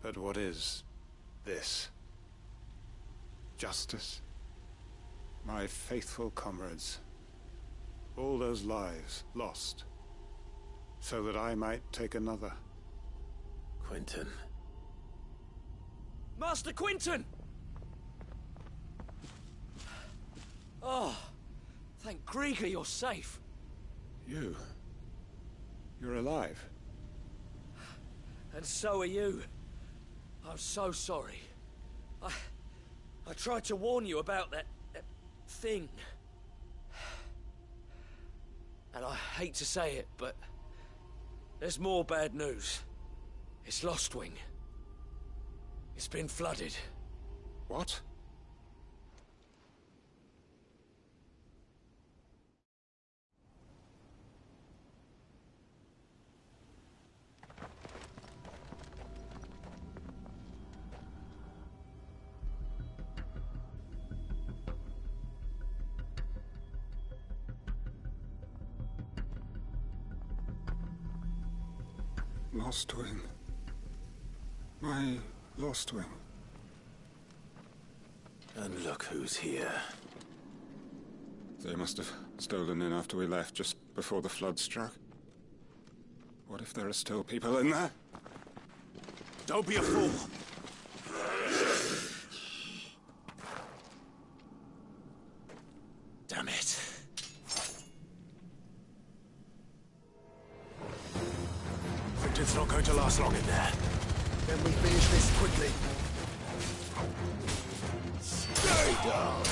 But what is this? Justice? My faithful comrades. All those lives lost, so that I might take another. Quentin. Master Quentin! Oh, thank Grieger you're safe. You're alive. And so are you. I'm so sorry. I tried to warn you about that thing. And I hate to say it, but there's more bad news. It's Lostwing. It's been flooded. What? Lostwing. My Lostwing. And look who's here. They must have stolen in after we left, just before the flood struck. What if there are still people in there? Don't be a fool. Damn it. Quentin's not going to last long in there. Can we finish this quickly? Stay down.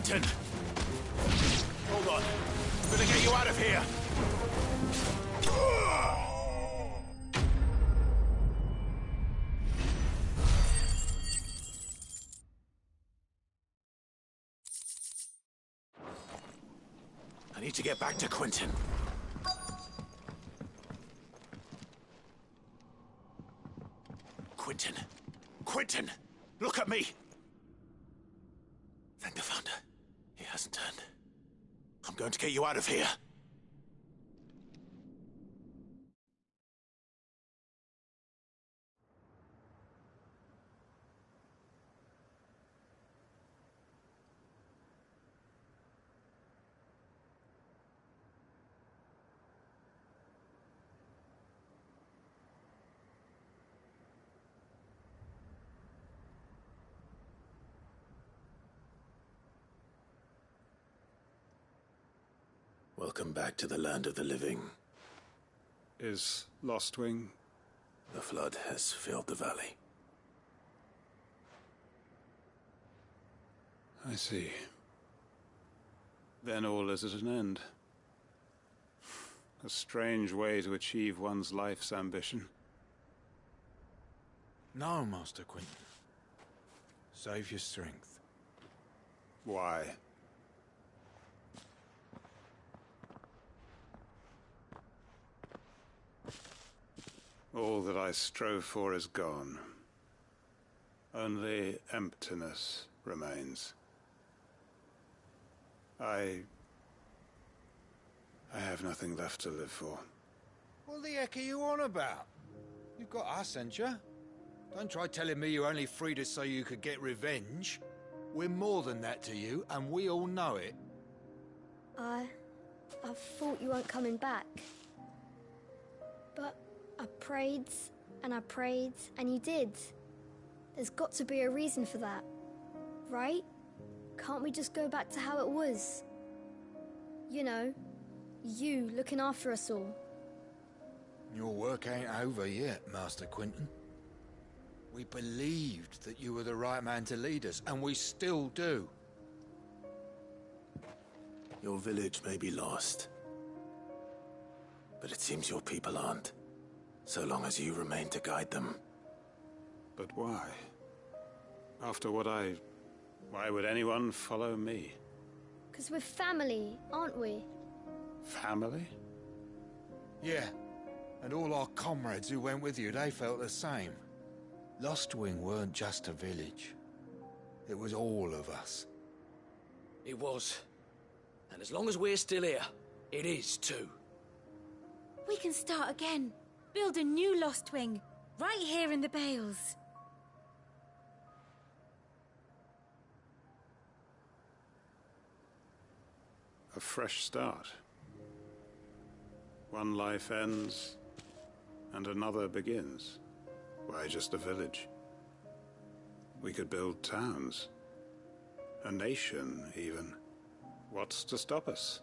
Quentin! Hold on. I'm gonna get you out of here! I need to get back to Quentin. Quentin! Quentin! Look at me! Thank the Founder. hasn't turned. I'm going to get you out of here. Welcome back to the land of the living. Is Lostwing? The flood has filled the valley. I see. Then all is at an end. A strange way to achieve one's life's ambition. No, Master Quinton. Save your strength. Why? All that I strove for is gone. Only emptiness remains. I have nothing left to live for. What the heck are you on about? You've got us, ain't you? Don't try telling me you only freed us so you could get revenge. We're more than that to you, and we all know it. I thought you weren't coming back. But I prayed, and you did. There's got to be a reason for that, right? Can't we just go back to how it was? You know, you looking after us all. Your work ain't over yet, Master Quinton. We believed that you were the right man to lead us, and we still do. Your village may be lost, but it seems your people aren't, so long as you remain to guide them. But why? After what why would anyone follow me? 'Cause we're family, aren't we? Family? Yeah, and all our comrades who went with you, they felt the same. Lostwing weren't just a village. It was all of us. It was. And as long as we're still here, it is too. We can start again. Build a new Lostwing, right here in the Bales. A fresh start. One life ends, and another begins. Why just a village? We could build towns. A nation, even. What's to stop us?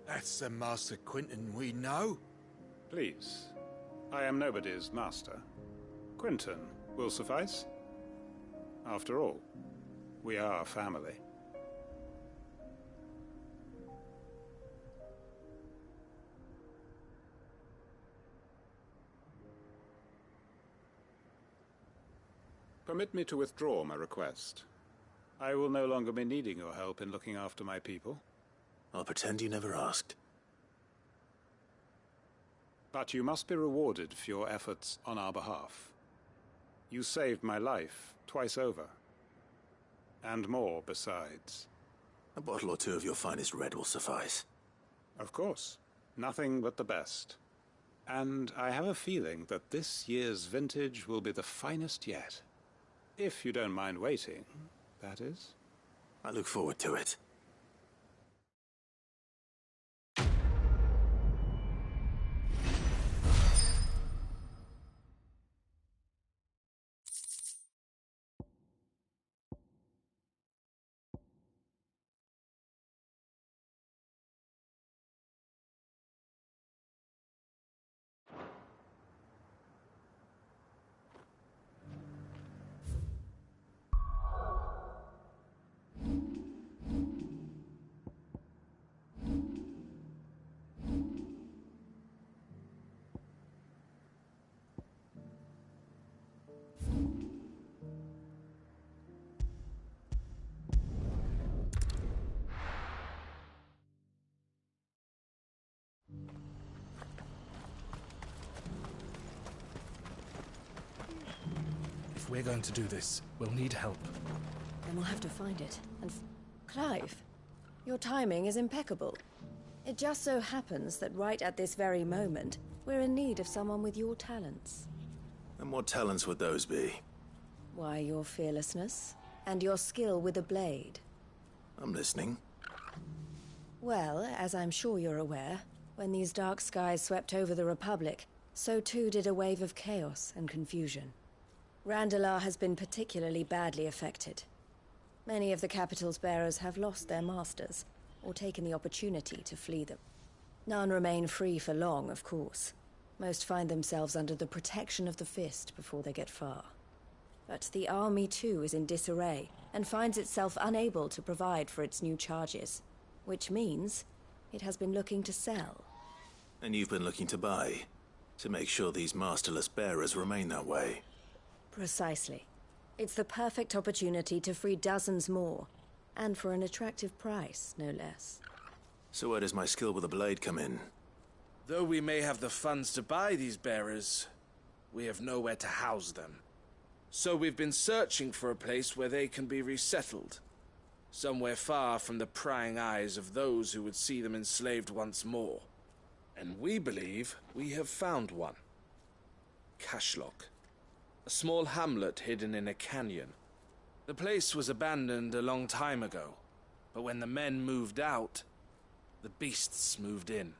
That's the Master Quinton we know. Please. I am nobody's master. Quinton will suffice. After all, we are family. Permit me to withdraw my request. I will no longer be needing your help in looking after my people. I'll pretend you never asked. But you must be rewarded for your efforts on our behalf. You saved my life twice over. And more besides. A bottle or two of your finest red will suffice. Of course. Nothing but the best. And I have a feeling that this year's vintage will be the finest yet. If you don't mind waiting, that is. I look forward to it. If we're going to do this, we'll need help. Then we'll have to find it, and Clive, your timing is impeccable. It just so happens that right at this very moment, we're in need of someone with your talents. And what talents would those be? Why, your fearlessness, and your skill with a blade. I'm listening. Well, as I'm sure you're aware, when these dark skies swept over the Republic, so too did a wave of chaos and confusion. Randalar has been particularly badly affected. Many of the capital's bearers have lost their masters, or taken the opportunity to flee them. None remain free for long, of course. Most find themselves under the protection of the Fist before they get far. But the army too is in disarray, and finds itself unable to provide for its new charges. Which means it has been looking to sell. And you've been looking to buy, to make sure these masterless bearers remain that way. Precisely. It's the perfect opportunity to free dozens more, and for an attractive price, no less. So where does my skill with a blade come in? Though we may have the funds to buy these bearers, we have nowhere to house them. So we've been searching for a place where they can be resettled. Somewhere far from the prying eyes of those who would see them enslaved once more. And we believe we have found one. Cashlock. A small hamlet hidden in a canyon. The place was abandoned a long time ago, but when the men moved out, the beasts moved in.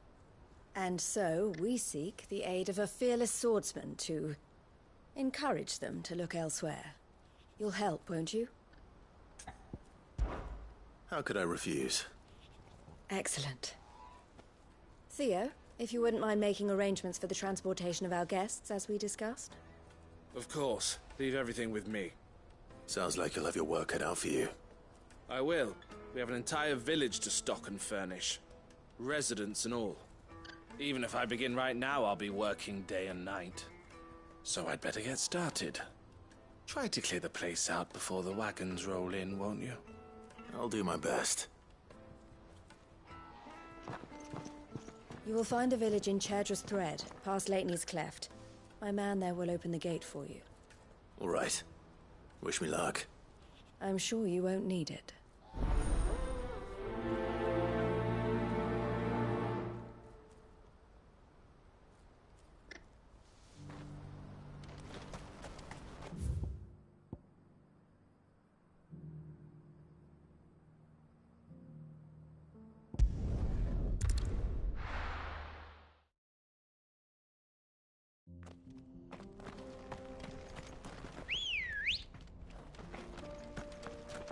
And so we seek the aid of a fearless swordsman to encourage them to look elsewhere. You'll help, won't you? How could I refuse? Excellent. Theo, if you wouldn't mind making arrangements for the transportation of our guests, as we discussed. Of course. Leave everything with me. Sounds like you'll have your work cut out for you. I will. We have an entire village to stock and furnish. Residents and all. Even if I begin right now, I'll be working day and night. So I'd better get started. Try to clear the place out before the wagons roll in, won't you? I'll do my best. You will find a village in Chadra's Thread, past Lateney's Cleft. My man there will open the gate for you. All right. Wish me luck. I'm sure you won't need it.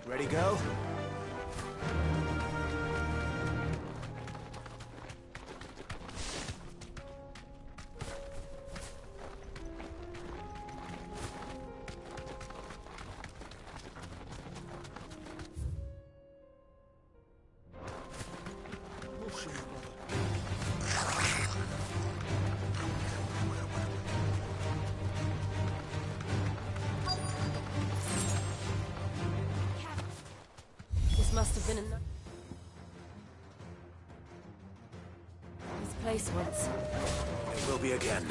Ready, go? Must have been a this place once. It will be again.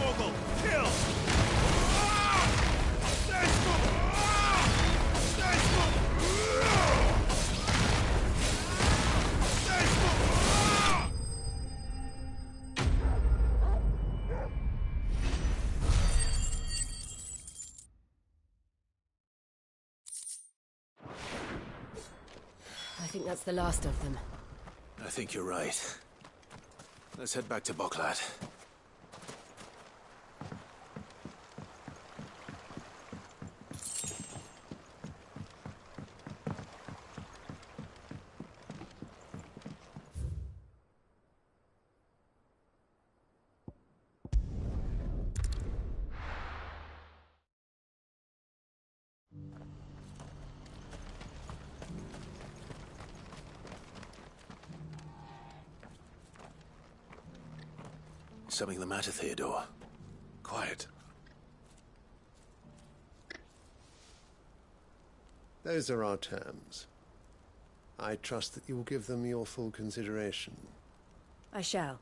Ogle, kill! I think that's the last of them. I think you're right. Let's head back to Boklat. Something the matter, Theodore? Quiet. Those are our terms. I trust that you will give them your full consideration. I shall.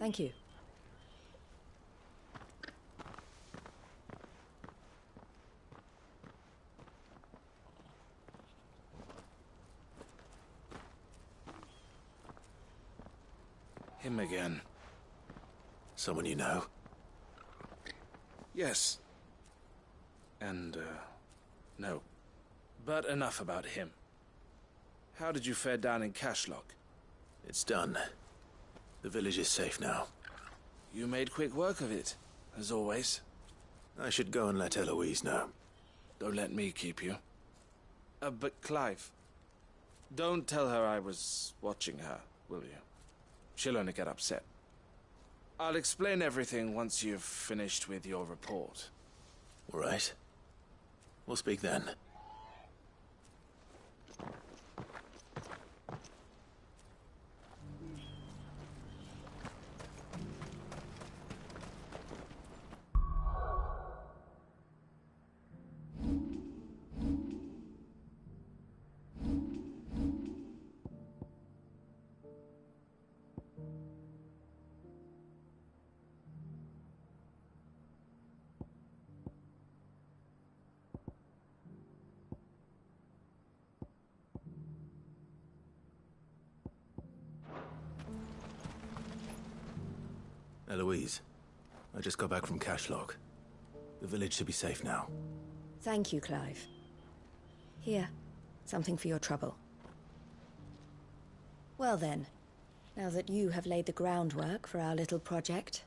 Thank you. Him again. Someone you know? Yes. And, no. But enough about him. How did you fare down in Cashlock? It's done. The village is safe now. You made quick work of it, as always. I should go and let Eloise know. Don't let me keep you. But Clive, don't tell her I was watching her, will you? She'll only get upset. I'll explain everything once you've finished with your report. All right. We'll speak then. Eloise, I just got back from Cashlock. The village should be safe now. Thank you, Clive. Here, something for your trouble. Well then, now that you have laid the groundwork for our little project,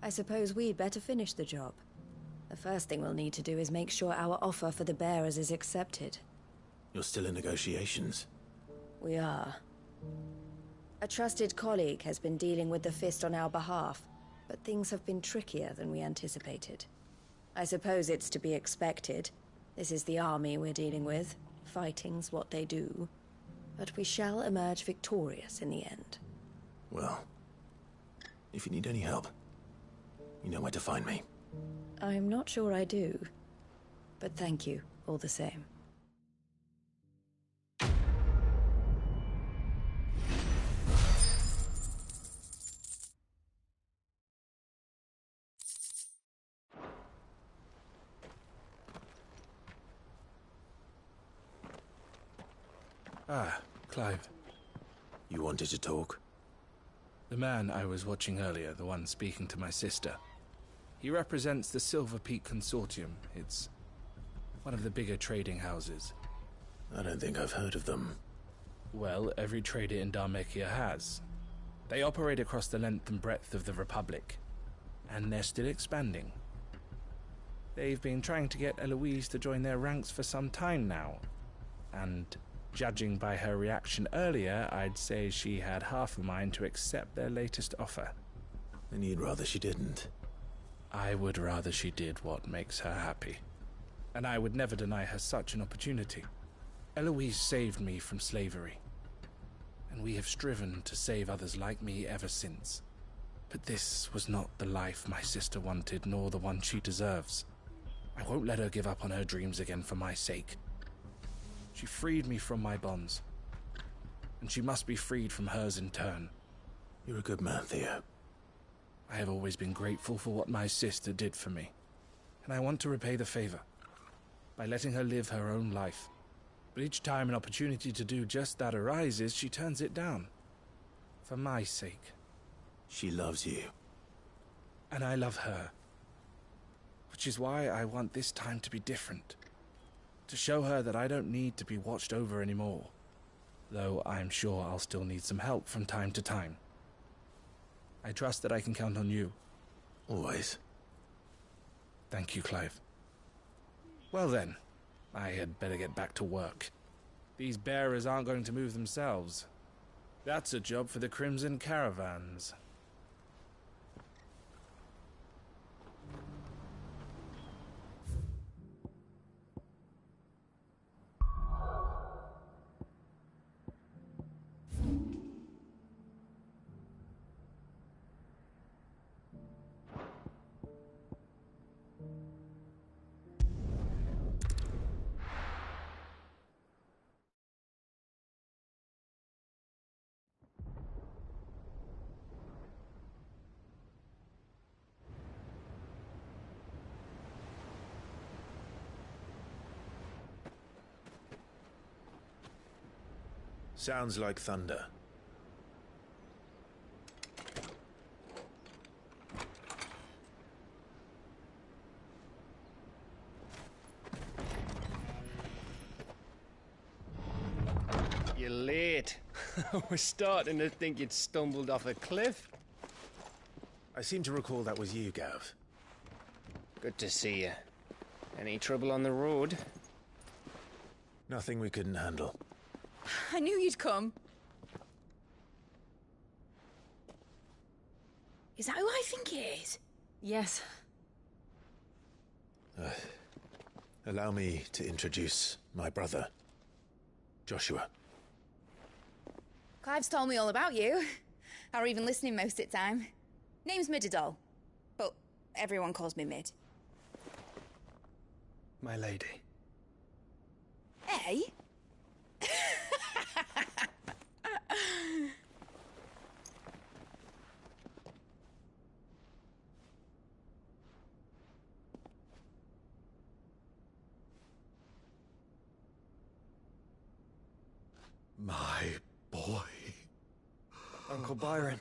I suppose we'd better finish the job. The first thing we'll need to do is make sure our offer for the bearers is accepted. You're still in negotiations? We are. A trusted colleague has been dealing with the Fist on our behalf, but things have been trickier than we anticipated. I suppose it's to be expected. This is the army we're dealing with. Fighting's what they do. But we shall emerge victorious in the end. Well, if you need any help, you know where to find me. I'm not sure I do. But thank you, all the same. Ah, Clive. You wanted to talk? The man I was watching earlier, the one speaking to my sister. He represents the Silver Peak Consortium. It's one of the bigger trading houses. I don't think I've heard of them. Well, every trader in Dharmekia has. They operate across the length and breadth of the Republic, and they're still expanding. They've been trying to get Eloise to join their ranks for some time now, and judging by her reaction earlier, I'd say she had half a mind to accept their latest offer. And you'd rather she didn't? I would rather she did what makes her happy. And I would never deny her such an opportunity. Eloise saved me from slavery, and we have striven to save others like me ever since. But this was not the life my sister wanted, nor the one she deserves. I won't let her give up on her dreams again for my sake. She freed me from my bonds, and she must be freed from hers in turn. You're a good man, Theo. I have always been grateful for what my sister did for me, and I want to repay the favor by letting her live her own life. But each time an opportunity to do just that arises, she turns it down. For my sake. She loves you. And I love her. Which is why I want this time to be different. To show her that I don't need to be watched over anymore. Though I'm sure I'll still need some help from time to time. I trust that I can count on you. Always. Thank you, Clive. Well then, I had better get back to work. These bearers aren't going to move themselves. That's a job for the Crimson Caravans. Sounds like thunder. You're late. I was starting to think you'd stumbled off a cliff. I seem to recall that was you, Gav. Good to see you. Any trouble on the road? Nothing we couldn't handle. I knew you'd come. Is that who I think it is? Yes. Allow me to introduce my brother, Joshua. Clive's told me all about you. Or even listening most of the time. Name's Midadol, but everyone calls me Mid. My lady. Eh? My boy. Uncle Byron.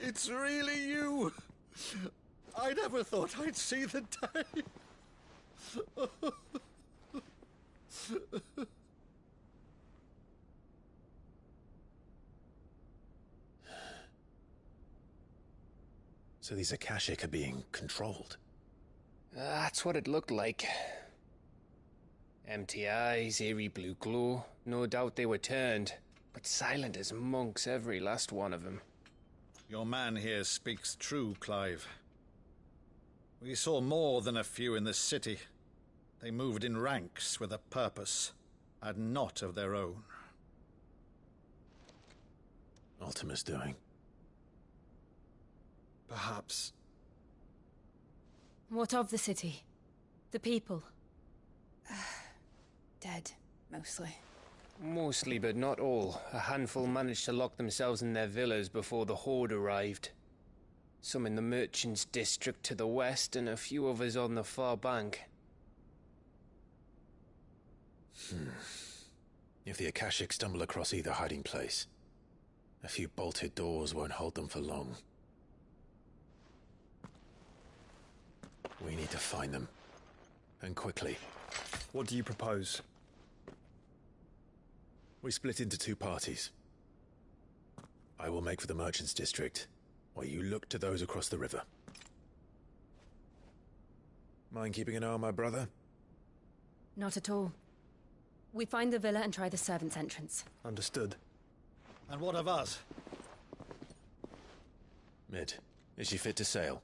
It's really you. I never thought I'd see the day. So these Akashic are being controlled? That's what it looked like. Empty eyes, eerie blue glow. No doubt they were turned, but silent as monks, every last one of them. Your man here speaks true, Clive. We saw more than a few in the city. They moved in ranks with a purpose, and not of their own. Ultima's doing. Perhaps. What of the city? The people? Dead, mostly. Mostly, but not all. A handful managed to lock themselves in their villas before the Horde arrived. Some in the Merchants' District to the west, and a few others on the far bank. If the Akashic stumble across either hiding place, a few bolted doors won't hold them for long. We need to find them. And quickly. What do you propose? We split into two parties. I will make for the Merchants' District, while you look to those across the river. Mind keeping an eye on my brother? Not at all. We find the villa and try the servants' entrance. Understood. And what of us? Mid, is she fit to sail?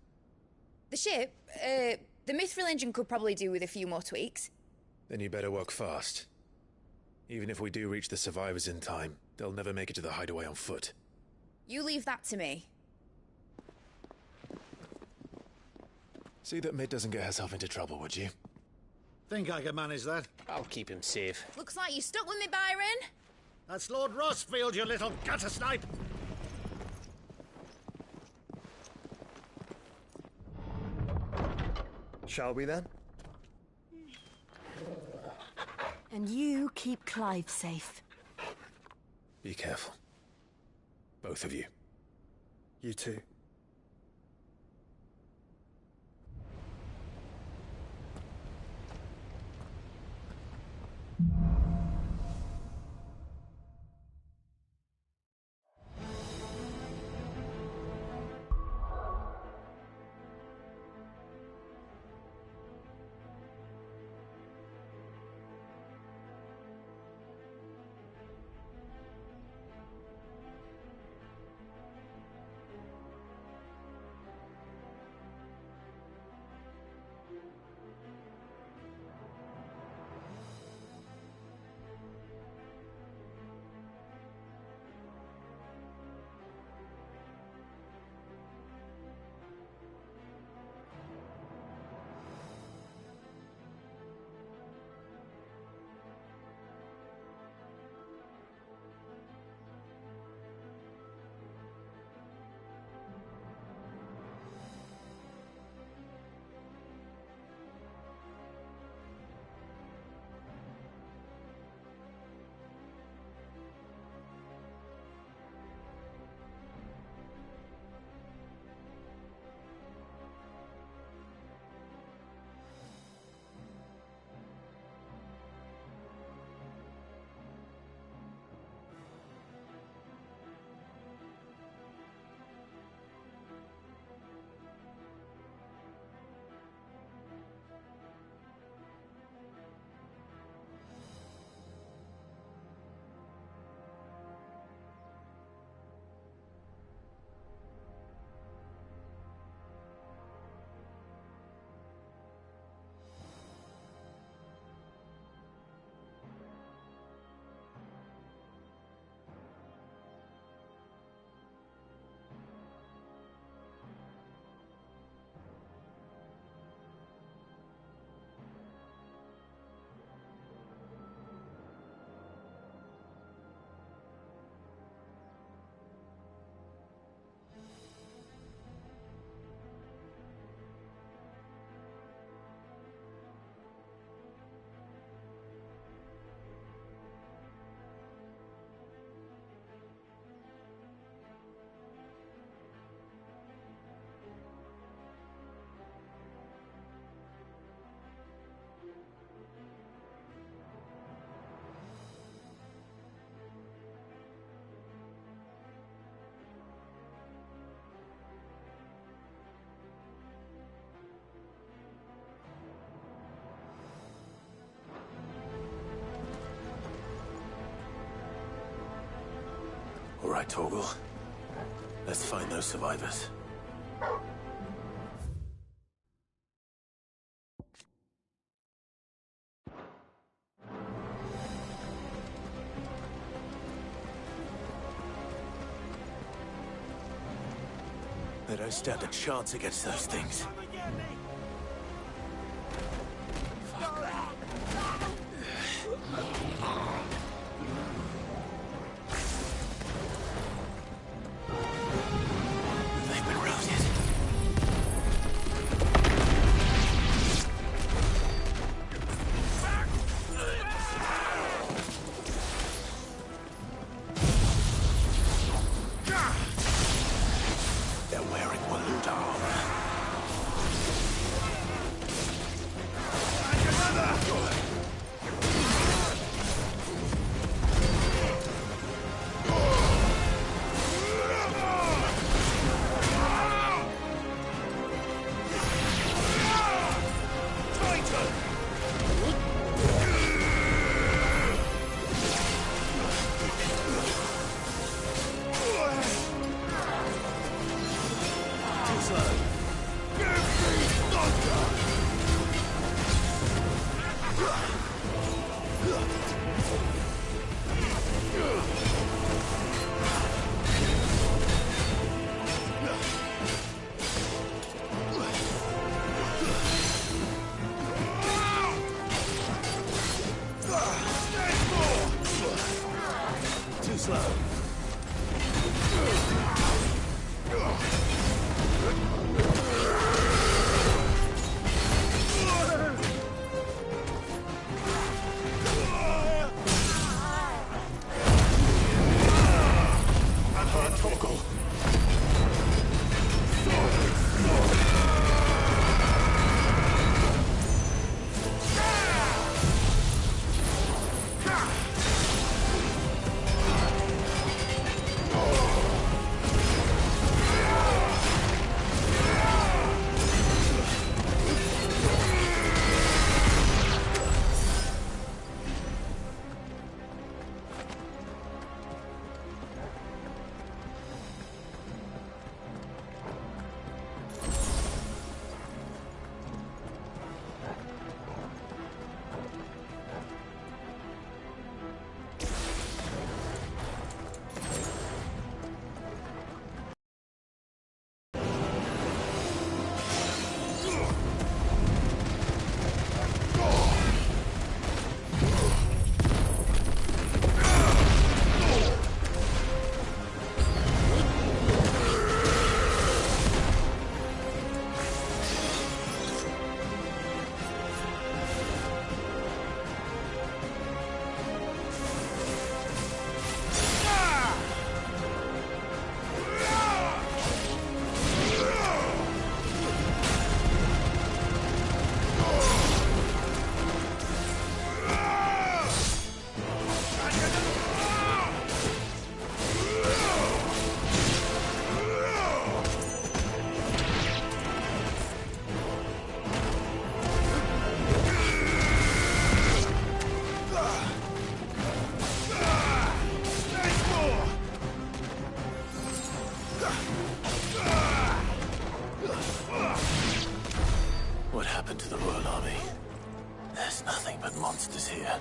The ship, the Mithril engine could probably do with a few more tweaks. Then you better work fast. Even if we do reach the survivors in time, they'll never make it to the hideaway on foot. You leave that to me. See that Mid doesn't get herself into trouble, would you? Think I can manage that? I'll keep him safe. Looks like you stuck with me, Byron. That's Lord Rossfield, you little gutter snipe! Shall we then? And you keep Clive safe. Be careful. Both of you. You too. All right, Torgal. Let's find those survivors. They don't stand a chance against those things. Slow. to the Royal Army. There's nothing but monsters here.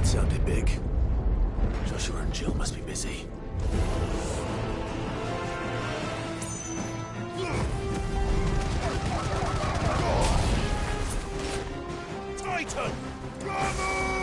Sounded big. Joshua and Jill must be busy. Titan! Bravo!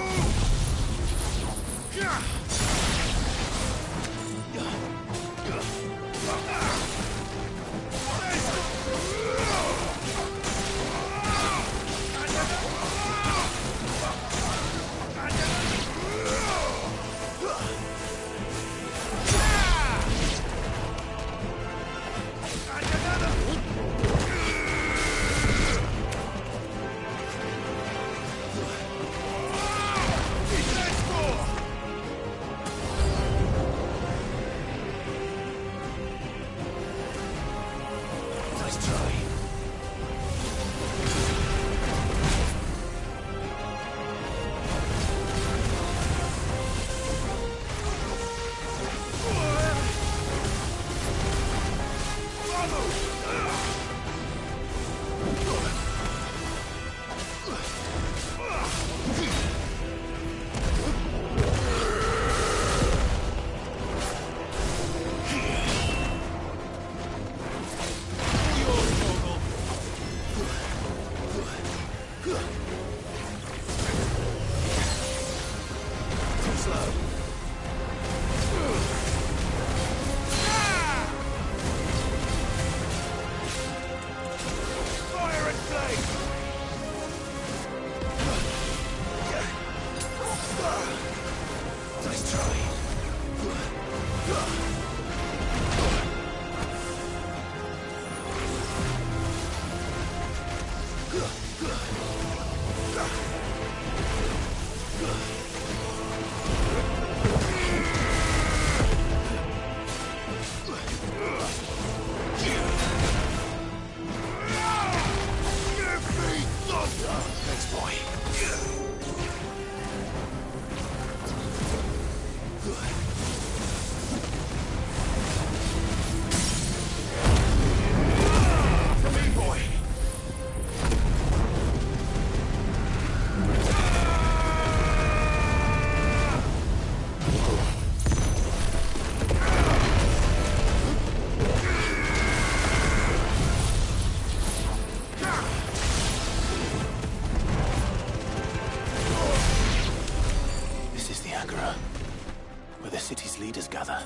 city's leaders gather,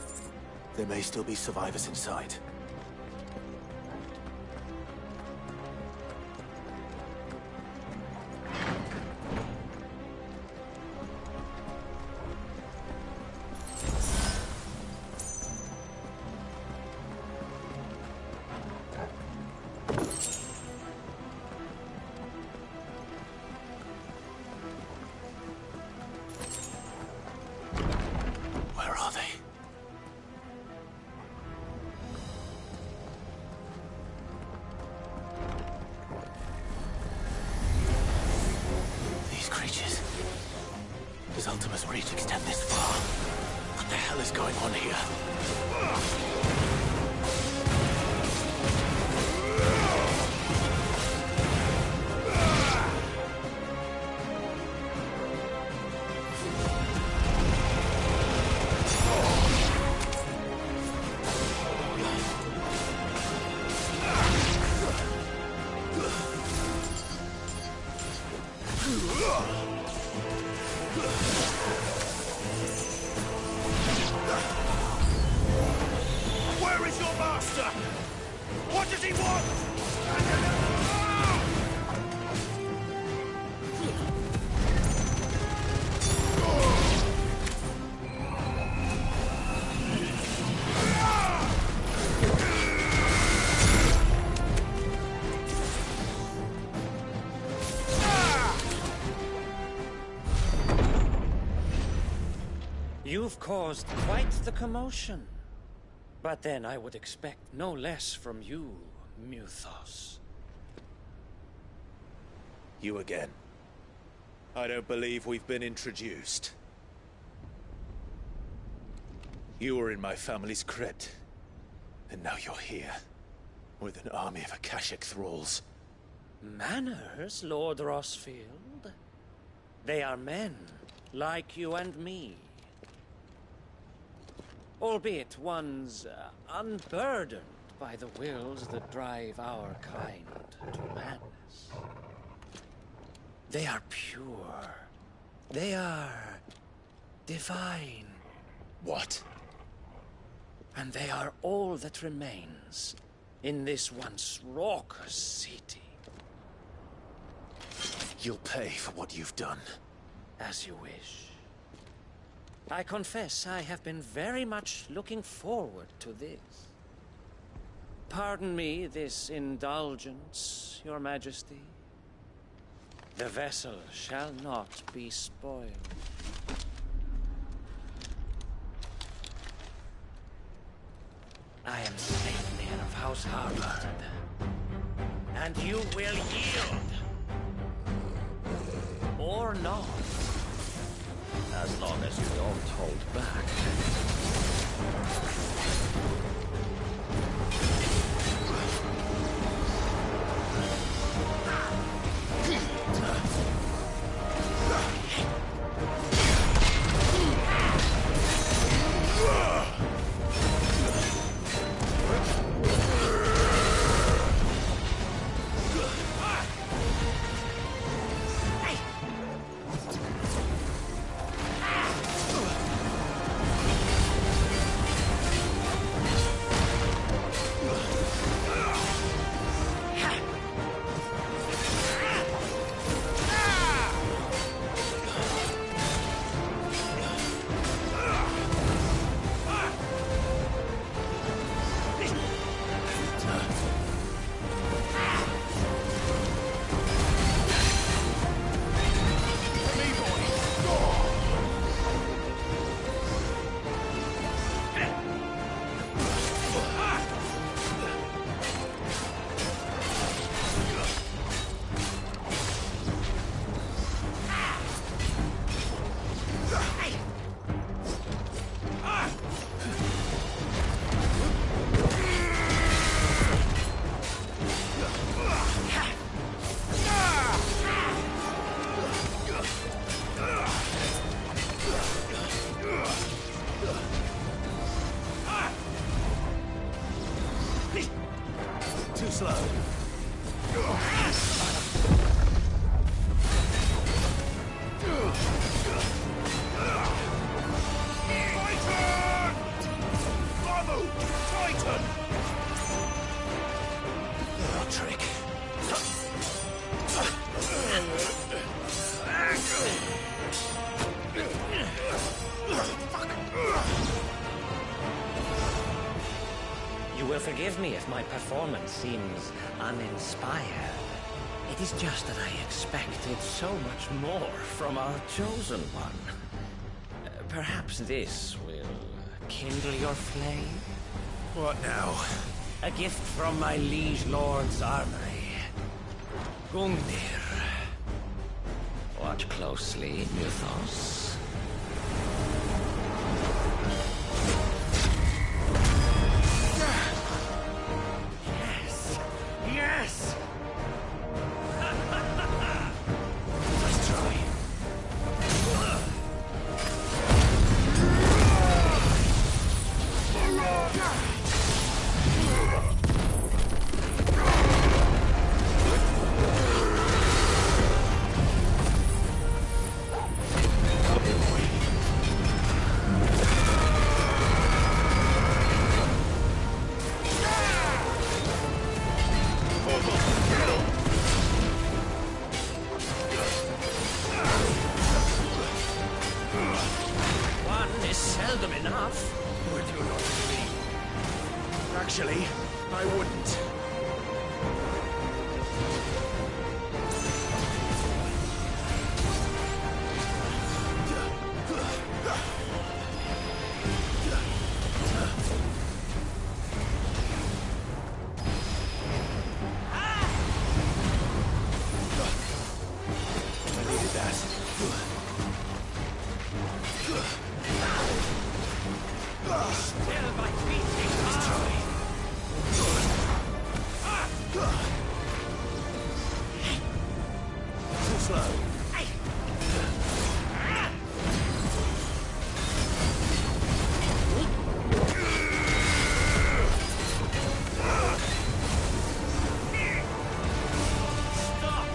there may still be survivors inside. Does Ultima's reach extend this far? What the hell is going on here? Where is your master? What does he want? You've caused quite the commotion. But then I would expect no less from you, Muthos. You again. I don't believe we've been introduced. You were in my family's crypt, and now you're here, with an army of Akashic thralls. Manners, Lord Rossfield? They are men, like you and me. Albeit ones unburdened by the wills that drive our kind to madness. They are pure. They are divine. What? And they are all that remains in this once raucous city. You'll pay for what you've done. As you wish. I confess I have been very much looking forward to this. Pardon me this indulgence, Your Majesty. The vessel shall not be spoiled. I am Sleipnir of House Harvard, and you will yield. Or not. As long as you don't hold back. Too slow. Fighter! You will forgive me if my performance seems uninspired. It is just that I expected so much more from our chosen one. Perhaps this will kindle your flame? What now? A gift from my liege lord's armory. Gungnir. Watch closely, Mythos. Yes! Yes! Let's try. One is seldom enough. Would you not agree? Actually, I wouldn't. I needed that. Still my beating heart. Too slow. Stop!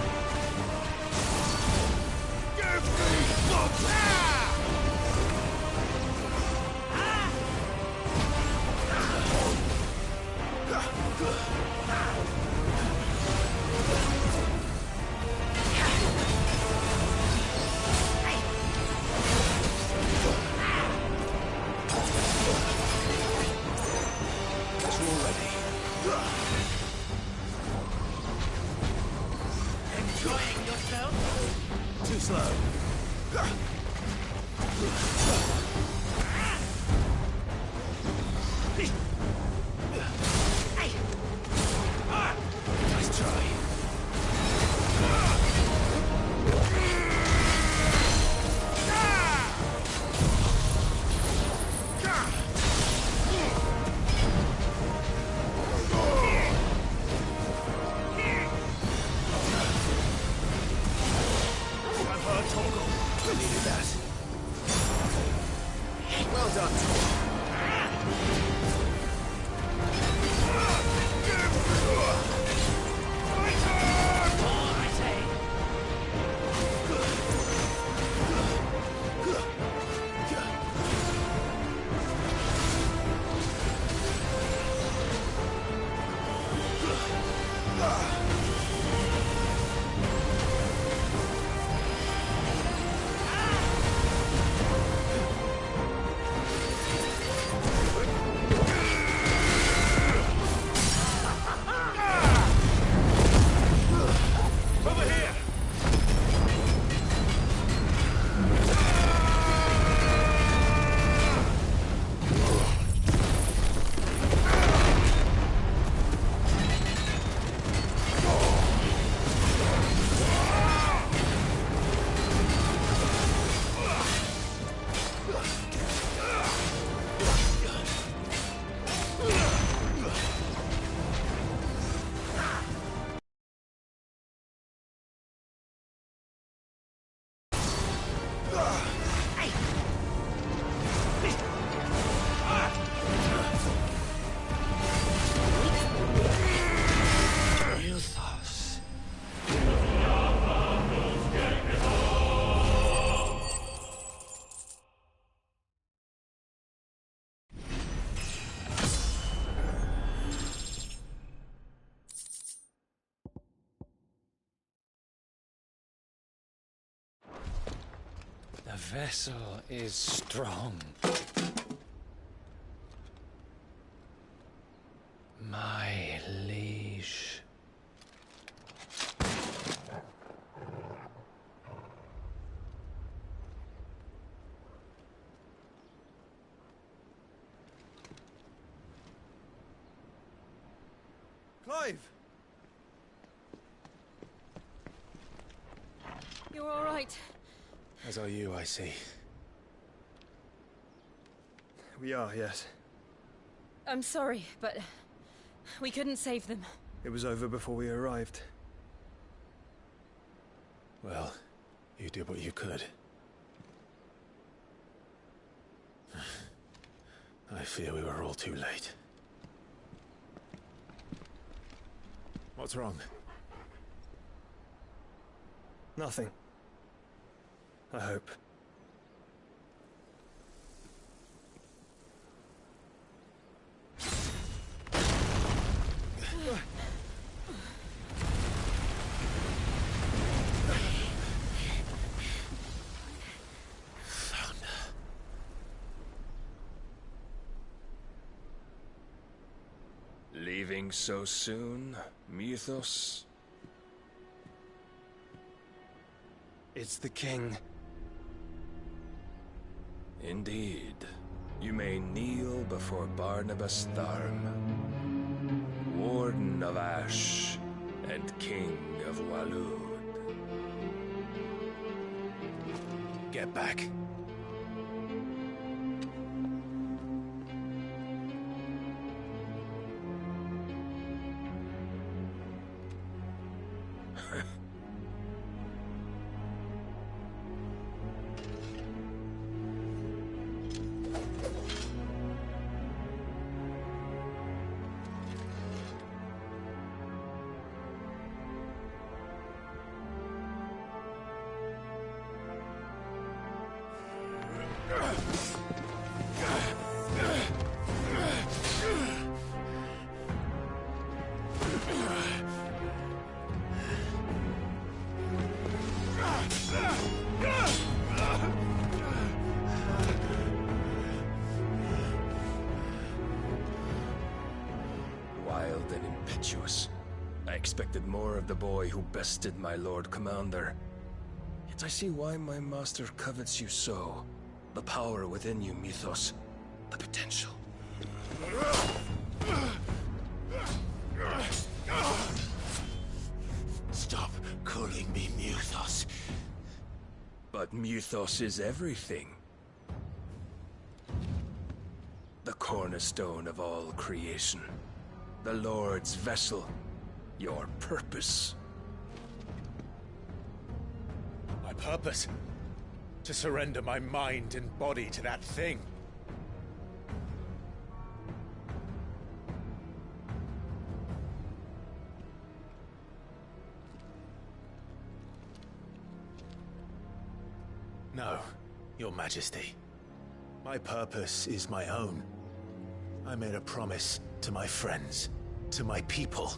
Give me the power! Enjoying yourself? Too slow. Nice try. I've heard Toggle. I needed that. Well done. More, I say. The vessel is strong. My liege. Clive! You're all right. As are you, I see. We are, yes. I'm sorry, but we couldn't save them. It was over before we arrived. Well, you did what you could. I fear we were all too late. What's wrong? Nothing. I hope. Leaving so soon, Mythos? It's the king. Indeed. You may kneel before Barnabas Tharm, Warden of Ash and King of Walud. Get back. Wild and impetuous. I expected more of the boy who bested my Lord Commander. Yet I see why my master covets you so. The power within you, Mythos. The potential. Stop calling me Mythos. But Mythos is everything. The cornerstone of all creation. The Lord's vessel. Your purpose. My purpose? To surrender my mind and body to that thing. No, Your Majesty. My purpose is my own. I made a promise to my friends, to my people.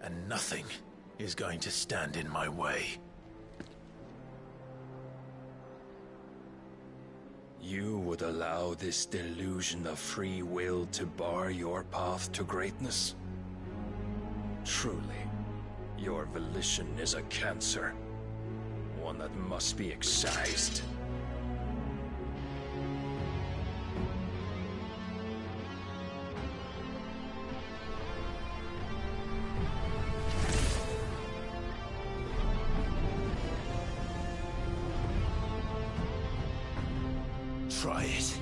And nothing is going to stand in my way. You would allow this delusion of free will to bar your path to greatness? Truly, your volition is a cancer. One that must be excised. Try it.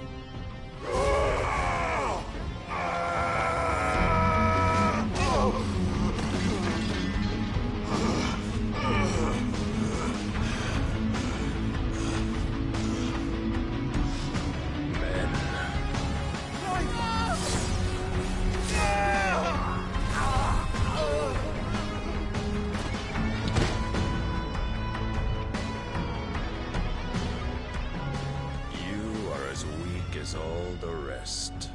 As all the rest.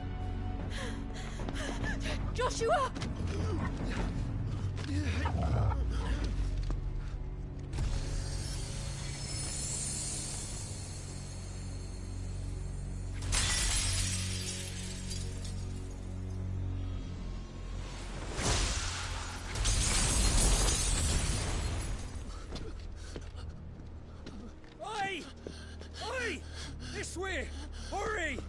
Joshua! This way! Hurry!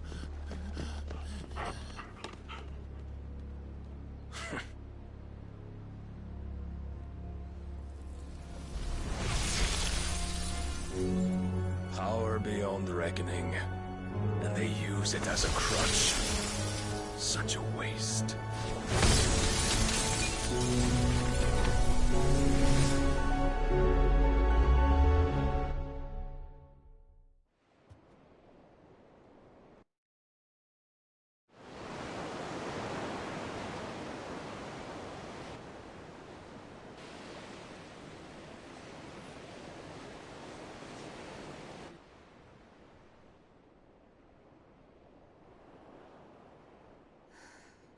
Power beyond reckoning, and they use it as a crutch. Such a waste.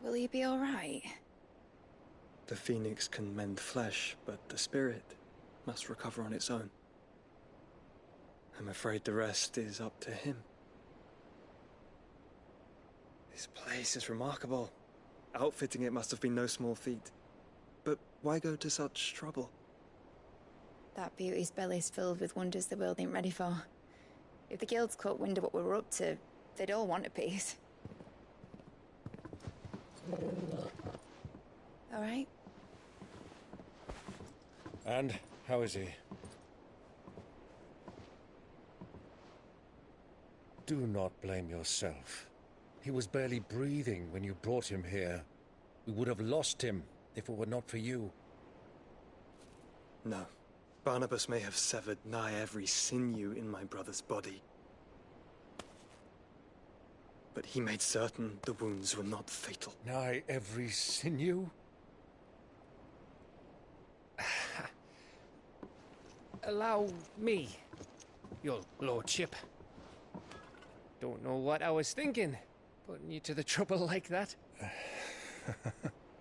Will he be all right? The phoenix can mend flesh, but the spirit must recover on its own. I'm afraid the rest is up to him. This place is remarkable. Outfitting it must have been no small feat. But why go to such trouble? That beauty's belly's filled with wonders the world ain't ready for. If the guilds caught wind of what we were up to, they'd all want a piece. All right? And how is he? Do not blame yourself. He was barely breathing when you brought him here. We would have lost him if it were not for you. No. Barnabas may have severed nigh every sinew in my brother's body. But he made certain the wounds were not fatal. Nigh every sinew? Allow me, your lordship. Don't know what I was thinking, putting you to the trouble like that.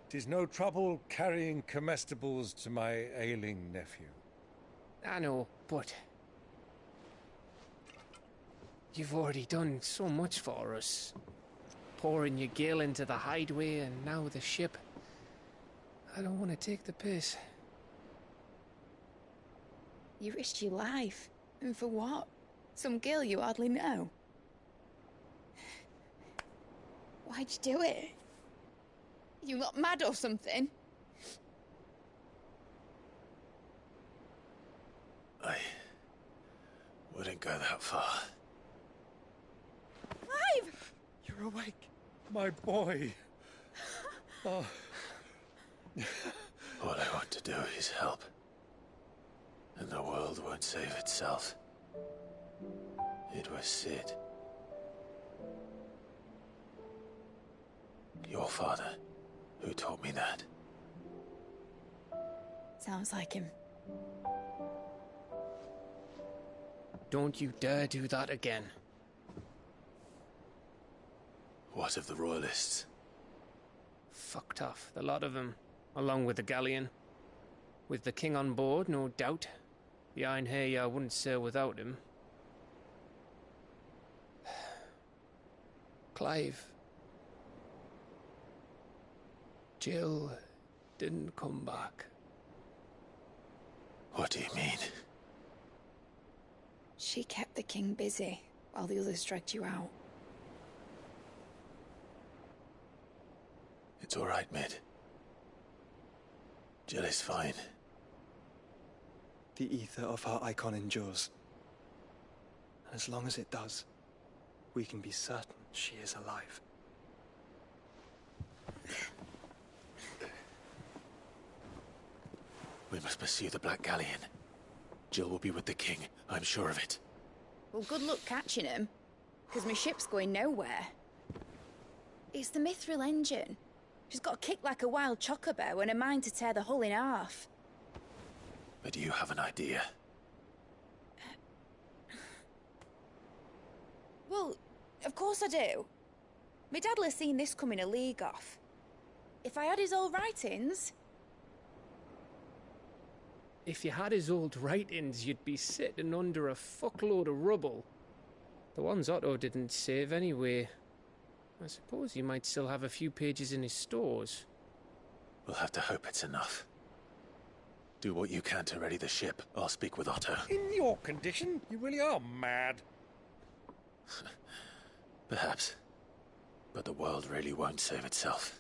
'Tis no trouble carrying comestibles to my ailing nephew. I know, but you've already done so much for us. Pouring your gale into the hideaway and now the ship. I don't want to take the piss. You risked your life. And for what? Some girl you hardly know. Why'd you do it? You not mad or something? I wouldn't go that far. Clive! You're awake, my boy. Oh. All I want to do is help. And the world won't save itself. It was Sid. Your father, who taught me that. Sounds like him. Don't you dare do that again. What of the royalists? Fucked off, the lot of them, along with the galleon. With the king on board, no doubt. The Iron Hair wouldn't sail without him. Clive. Jill didn't come back. What do you mean? She kept the king busy while the others dragged you out. It's all right, Mid. Jill is fine. The ether of her icon endures. And as long as it does, we can be certain she is alive. We must pursue the Black Galleon. Jill will be with the king, I'm sure of it. Well, good luck catching him, because my ship's going nowhere. It's the Mithril engine. She's got a kick like a wild chocobo and a mind to tear the hull in half. But do you have an idea? Well, of course I do. My dad'll have seen this coming a league off. If I had his old writings... If you had his old writings, you'd be sitting under a fuckload of rubble. The ones Otto didn't save anyway. I suppose you might still have a few pages in his stores. We'll have to hope it's enough. Do what you can to ready the ship. I'll speak with Otto. In your condition, you really are mad. Perhaps. But the world really won't save itself.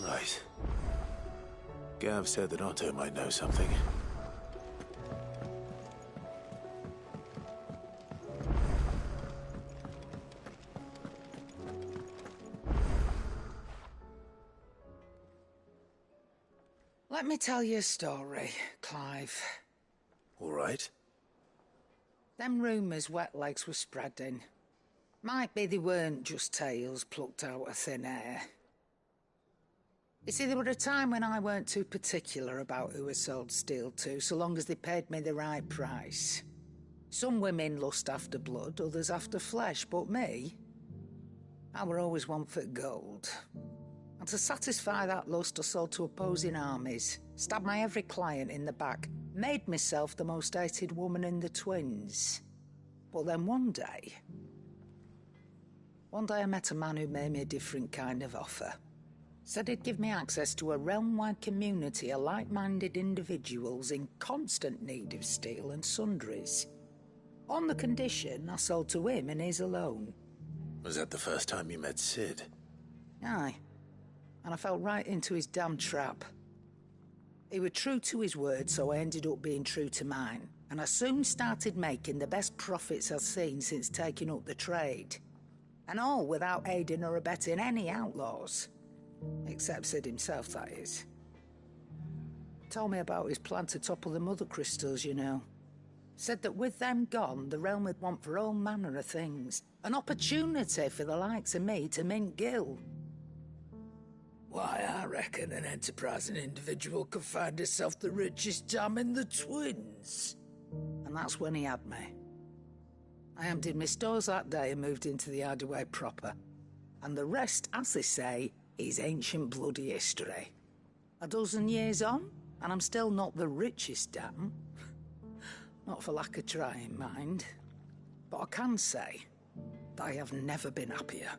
Right. Gav said that Otto might know something. Let me tell you a story, Clive. All right. Them rumours wet legs were spreading. Might be they weren't just tales plucked out of thin air. You see, there were a time when I weren't too particular about who I sold steel to, so long as they paid me the right price. Some women lust after blood, others after flesh, but me, I were always one for gold. And to satisfy that lust, I sold to opposing armies, stabbed my every client in the back, made myself the most hated woman in the twins. But then one day I met a man who made me a different kind of offer. Said he'd give me access to a realm-wide community of like-minded individuals in constant need of steel and sundries. On the condition I sold to him and his alone. Was that the first time you met Sid? Aye. And I fell right into his damn trap. He was true to his word, so I ended up being true to mine. And I soon started making the best profits I've seen since taking up the trade. And all without aiding or abetting any outlaws. Except Sid himself, that is. Told me about his plan to topple the mother crystals, you know. Said that with them gone, the realm would want for all manner of things. An opportunity for the likes of me to mint Gil. Why, I reckon an enterprising individual could find himself the richest dam in the twins. And that's when he had me. I emptied my stores that day and moved into the Hideaway proper. And the rest, as they say, is ancient bloody history. A dozen years on, and I'm still not the richest dam. Not for lack of trying, mind. But I can say that I have never been happier.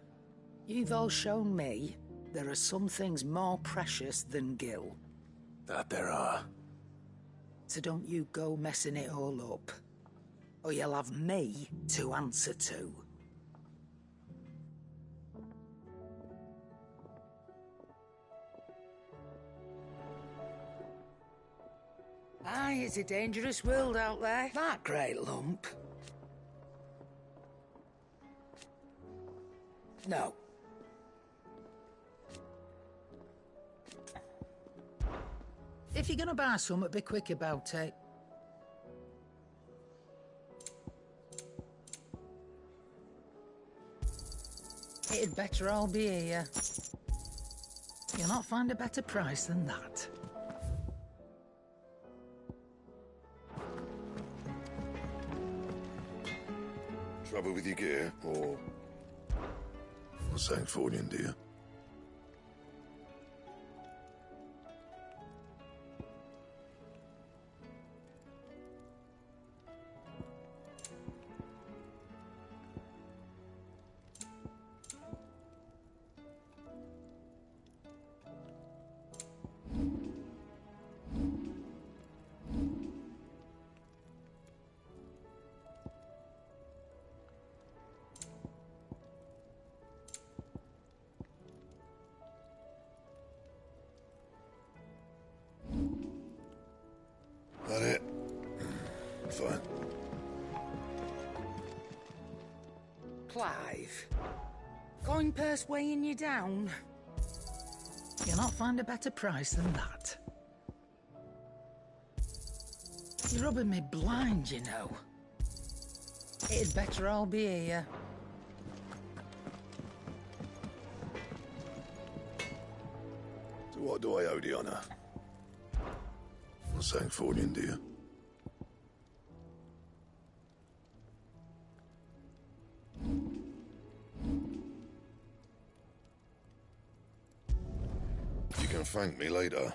You've all shown me there are some things more precious than Gil. That there are. So don't you go messing it all up, or you'll have me to answer to. Aye, it's a dangerous world out there. That great lump. No. If you're gonna buy something, be quick about it. It'd better all be here. You'll not find a better price than that. Trouble with your gear, or something for you, dear? That it? Fine. Clive, coin purse weighing you down? You'll not find a better price than that. You're rubbing me blind, you know. It'd better all be here. So what do I owe the honour? Something for you, dear? You can thank me later.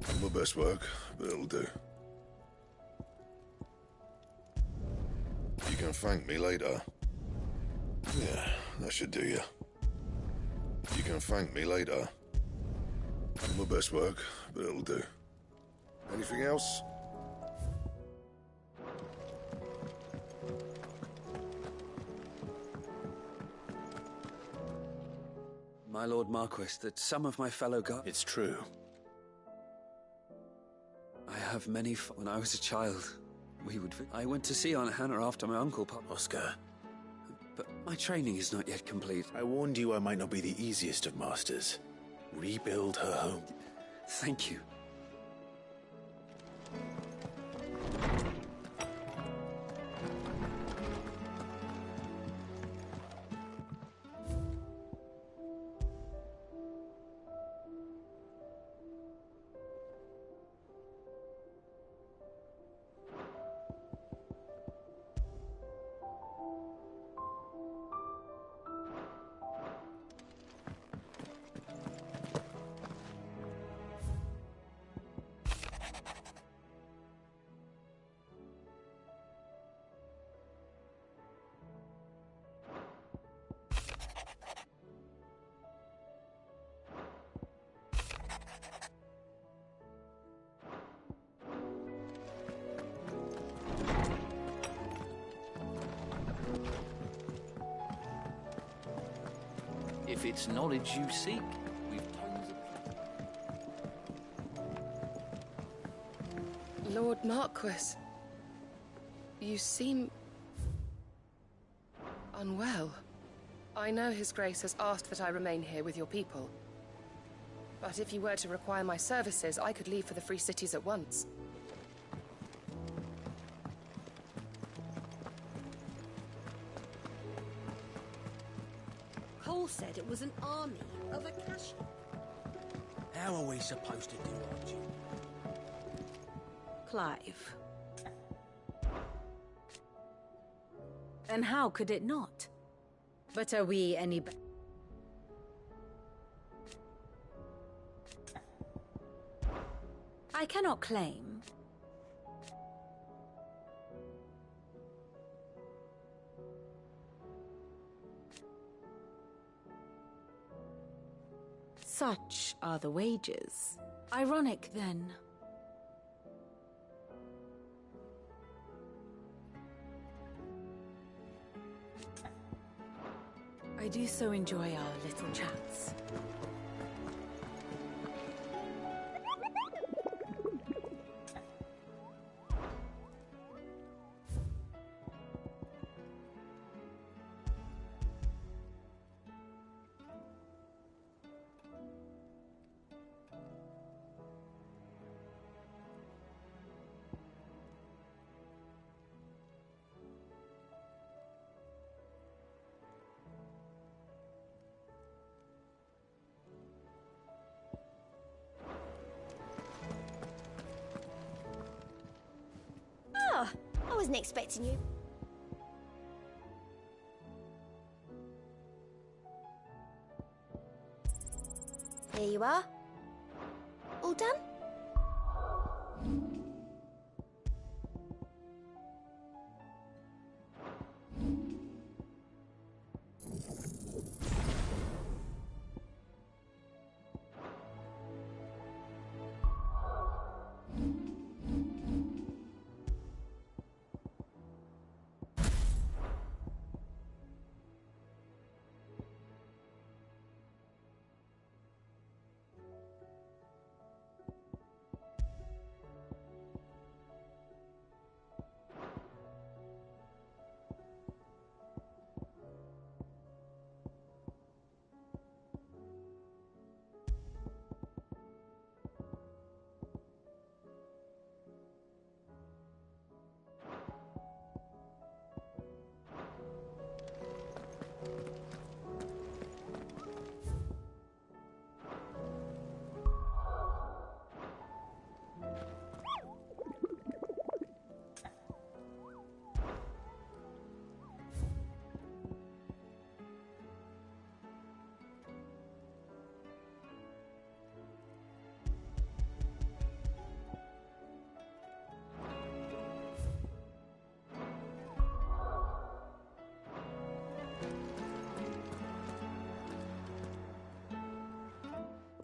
Not my best work, but it'll do. You can thank me later. Yeah, that should do you. You can thank me later. Not my best work, but it'll do. Anything else? My Lord Marquis, that some of my fellow guards... It's true. I have many... When I was a child, I went to see Aunt Hannah after my uncle passed. Oscar. But my training is not yet complete. I warned you I might not be the easiest of masters. Rebuild her home. Thank you. If it's knowledge you seek, we've tons of... Lord Marquis, you seem... unwell. I know His Grace has asked that I remain here with your people. But if you were to require my services, I could leave for the Free Cities at once. Cole said it was an army of Akashi. How are we supposed to do our duty? Clive. And how could it not? But are we any better? I cannot claim. Such are the wages. Ironic, then. I do so enjoy our little chats. Oh, I wasn't expecting you. Here you are. All done?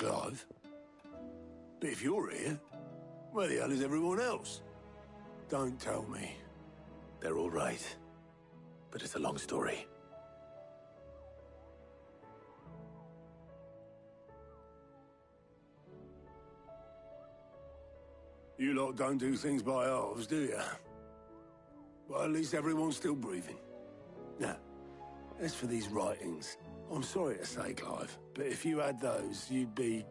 Clive. But if you're here, where the hell is everyone else? Don't tell me. They're all right. But it's a long story. You lot don't do things by halves, do you? Well, at least everyone's still breathing. Now, as for these writings, I'm sorry to say, Clive, but if you had those, you'd be...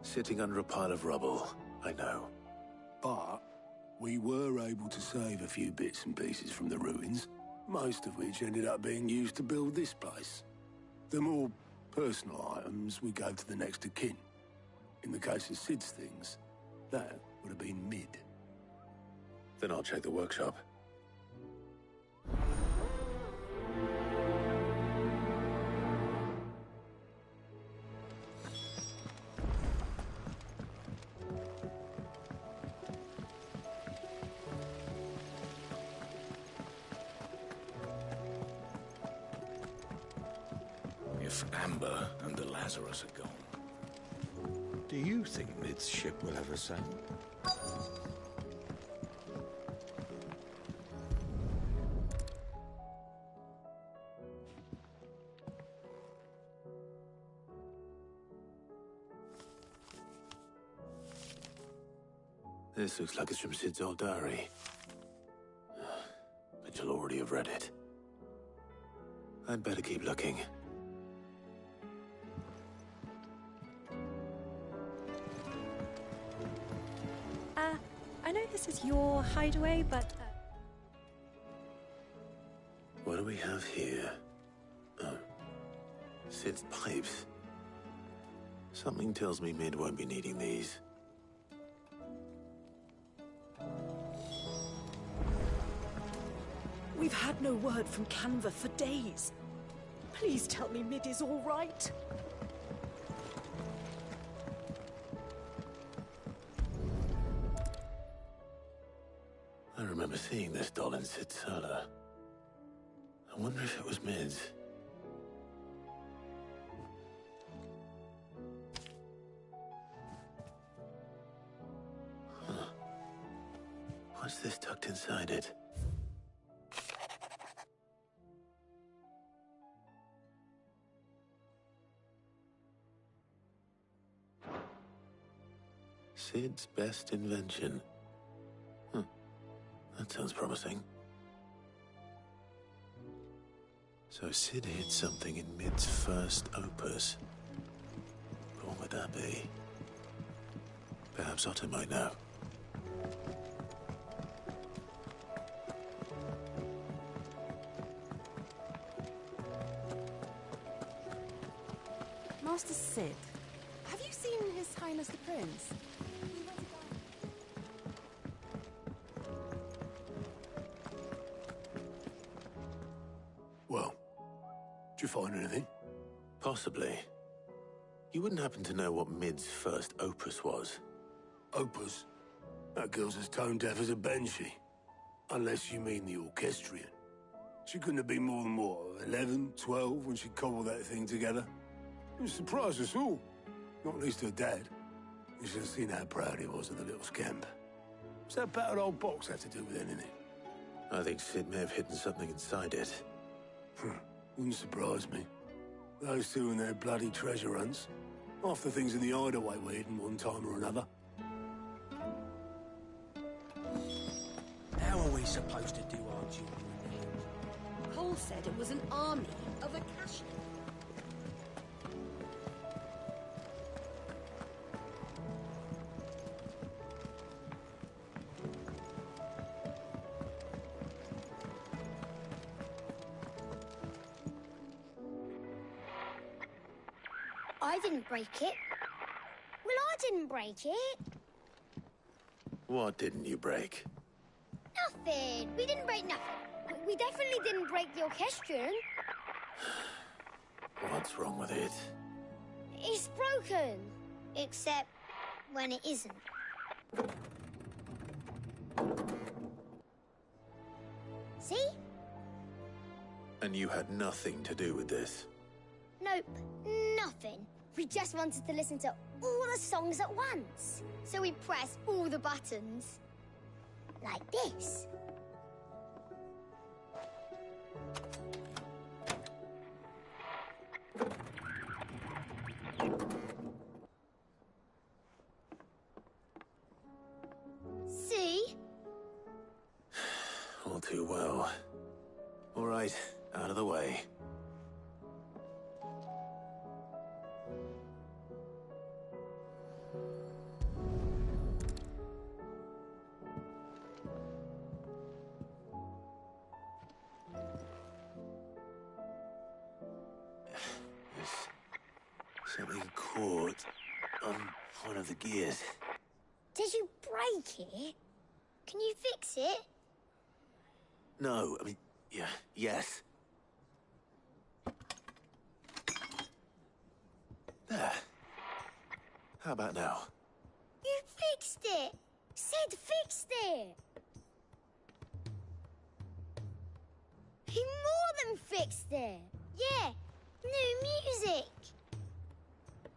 Sitting under a pile of rubble, I know. But we were able to save a few bits and pieces from the ruins, most of which ended up being used to build this place. The more personal items we gave to the next of kin. In the case of Sid's things, that would have been Mid. Then I'll check the workshop. If Amber and the Lazarus are gone, do you think Mid's ship will ever sail? This looks like it's from Sid's old diary. But you'll already have read it. I'd better keep looking. I know this is your hideaway, but... What do we have here? Oh. Sid's pipes. Something tells me Mid won't be needing these. We've had no word from Canva for days. Please tell me Mid is all right. I remember seeing this doll in Sid's cellar. I wonder if it was Mid's. Huh. What's this tucked inside it? Sid's best invention. That sounds promising. So Sid hid something in Mid's first opus. But what would that be? Perhaps Otto might know. Master Sid, have you seen His Highness the Prince? Well, did you find anything? Possibly. You wouldn't happen to know what Mid's first opus was? Opus? That girl's as tone deaf as a banshee. Unless you mean the orchestrion. She couldn't have been more than, what, 11, 12 when she cobbled that thing together? It surprised us all. Not least her dad. You should have seen how proud he was of the little scamp. What's that battered old box have to do with anything? I think Sid may have hidden something inside it. Wouldn't surprise me. Those two and their bloody treasure hunts. Half the things in the hideaway were hidden one time or another. How are we supposed to do our duty? Cole said it was an army of Akashians. I didn't break it. Well, I didn't break it. What didn't you break? Nothing. We didn't break nothing. We definitely didn't break the orchestrion. What's wrong with it? It's broken. Except when it isn't. See? And you had nothing to do with this? Nope. Nothing. We just wanted to listen to all the songs at once. So we pressed all the buttons. Like this. See? All too well. All right, out of the way. There's something caught on one of the gears. Did you break it? Can you fix it? No, I mean, yeah, yes. There. How about now? You fixed it! Sid fixed it! He more than fixed it! Yeah, new music!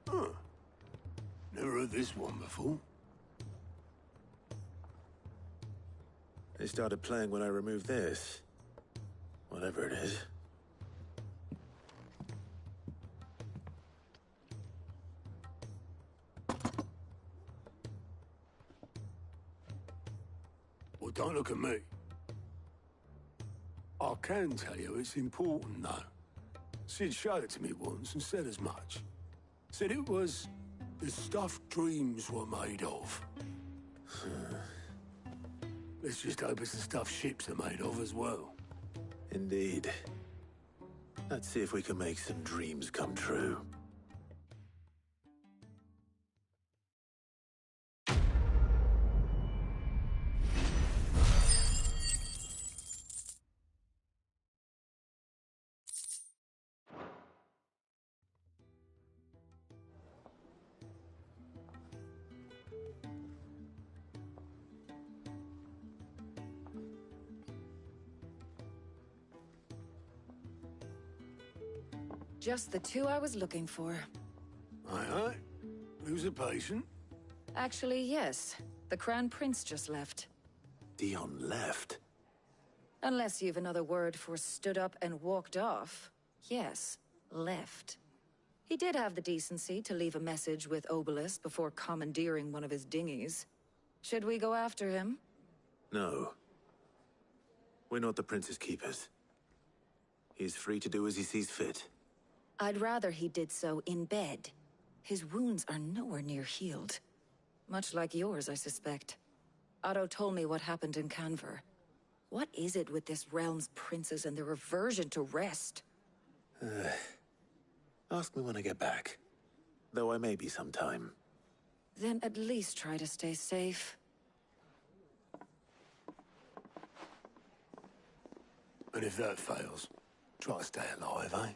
Huh. Never heard this one before. They started playing when I removed this. Whatever it is. Well, don't look at me. I can tell you it's important, though. Sid showed it to me once and said as much. Said it was the stuff dreams were made of. Let's just hope it's the stuff ships are made of as well. Indeed. Let's see if we can make some dreams come true. Just the two I was looking for. Aye, aye. Who's a patient? Actually, yes. The Crown Prince just left. Dion left? Unless you've another word for stood up and walked off. Yes, left. He did have the decency to leave a message with Obelisk before commandeering one of his dinghies. Should we go after him? No. We're not the Prince's keepers. He's free to do as he sees fit. I'd rather he did so in bed. His wounds are nowhere near healed. Much like yours, I suspect. Otto told me what happened in Canver. What is it with this realm's princes and their aversion to rest? Ask me when I get back. Though I may be sometime. Then at least try to stay safe. And if that fails, try to stay alive, eh?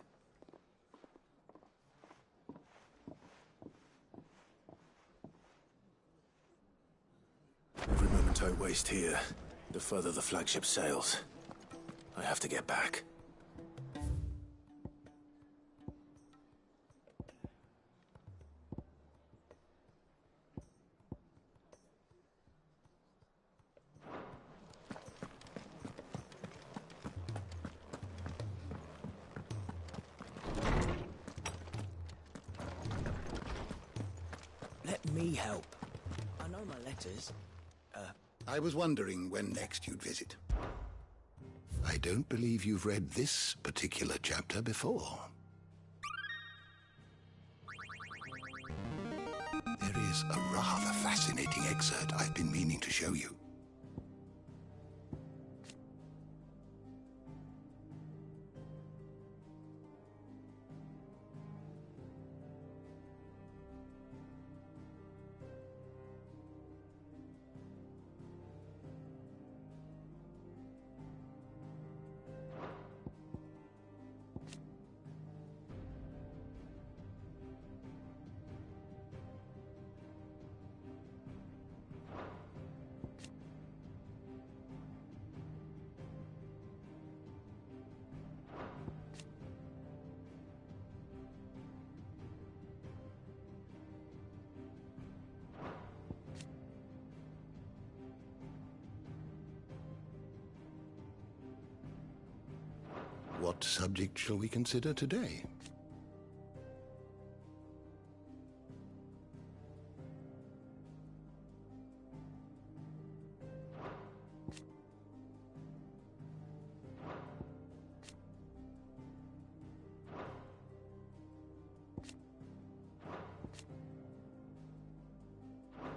Every moment I waste here, the further the flagship sails. I have to get back. Let me help. I know my letters. I was wondering when next you'd visit. I don't believe you've read this particular chapter before. There is a rather fascinating excerpt I've been meaning to show you. What subject shall we consider today?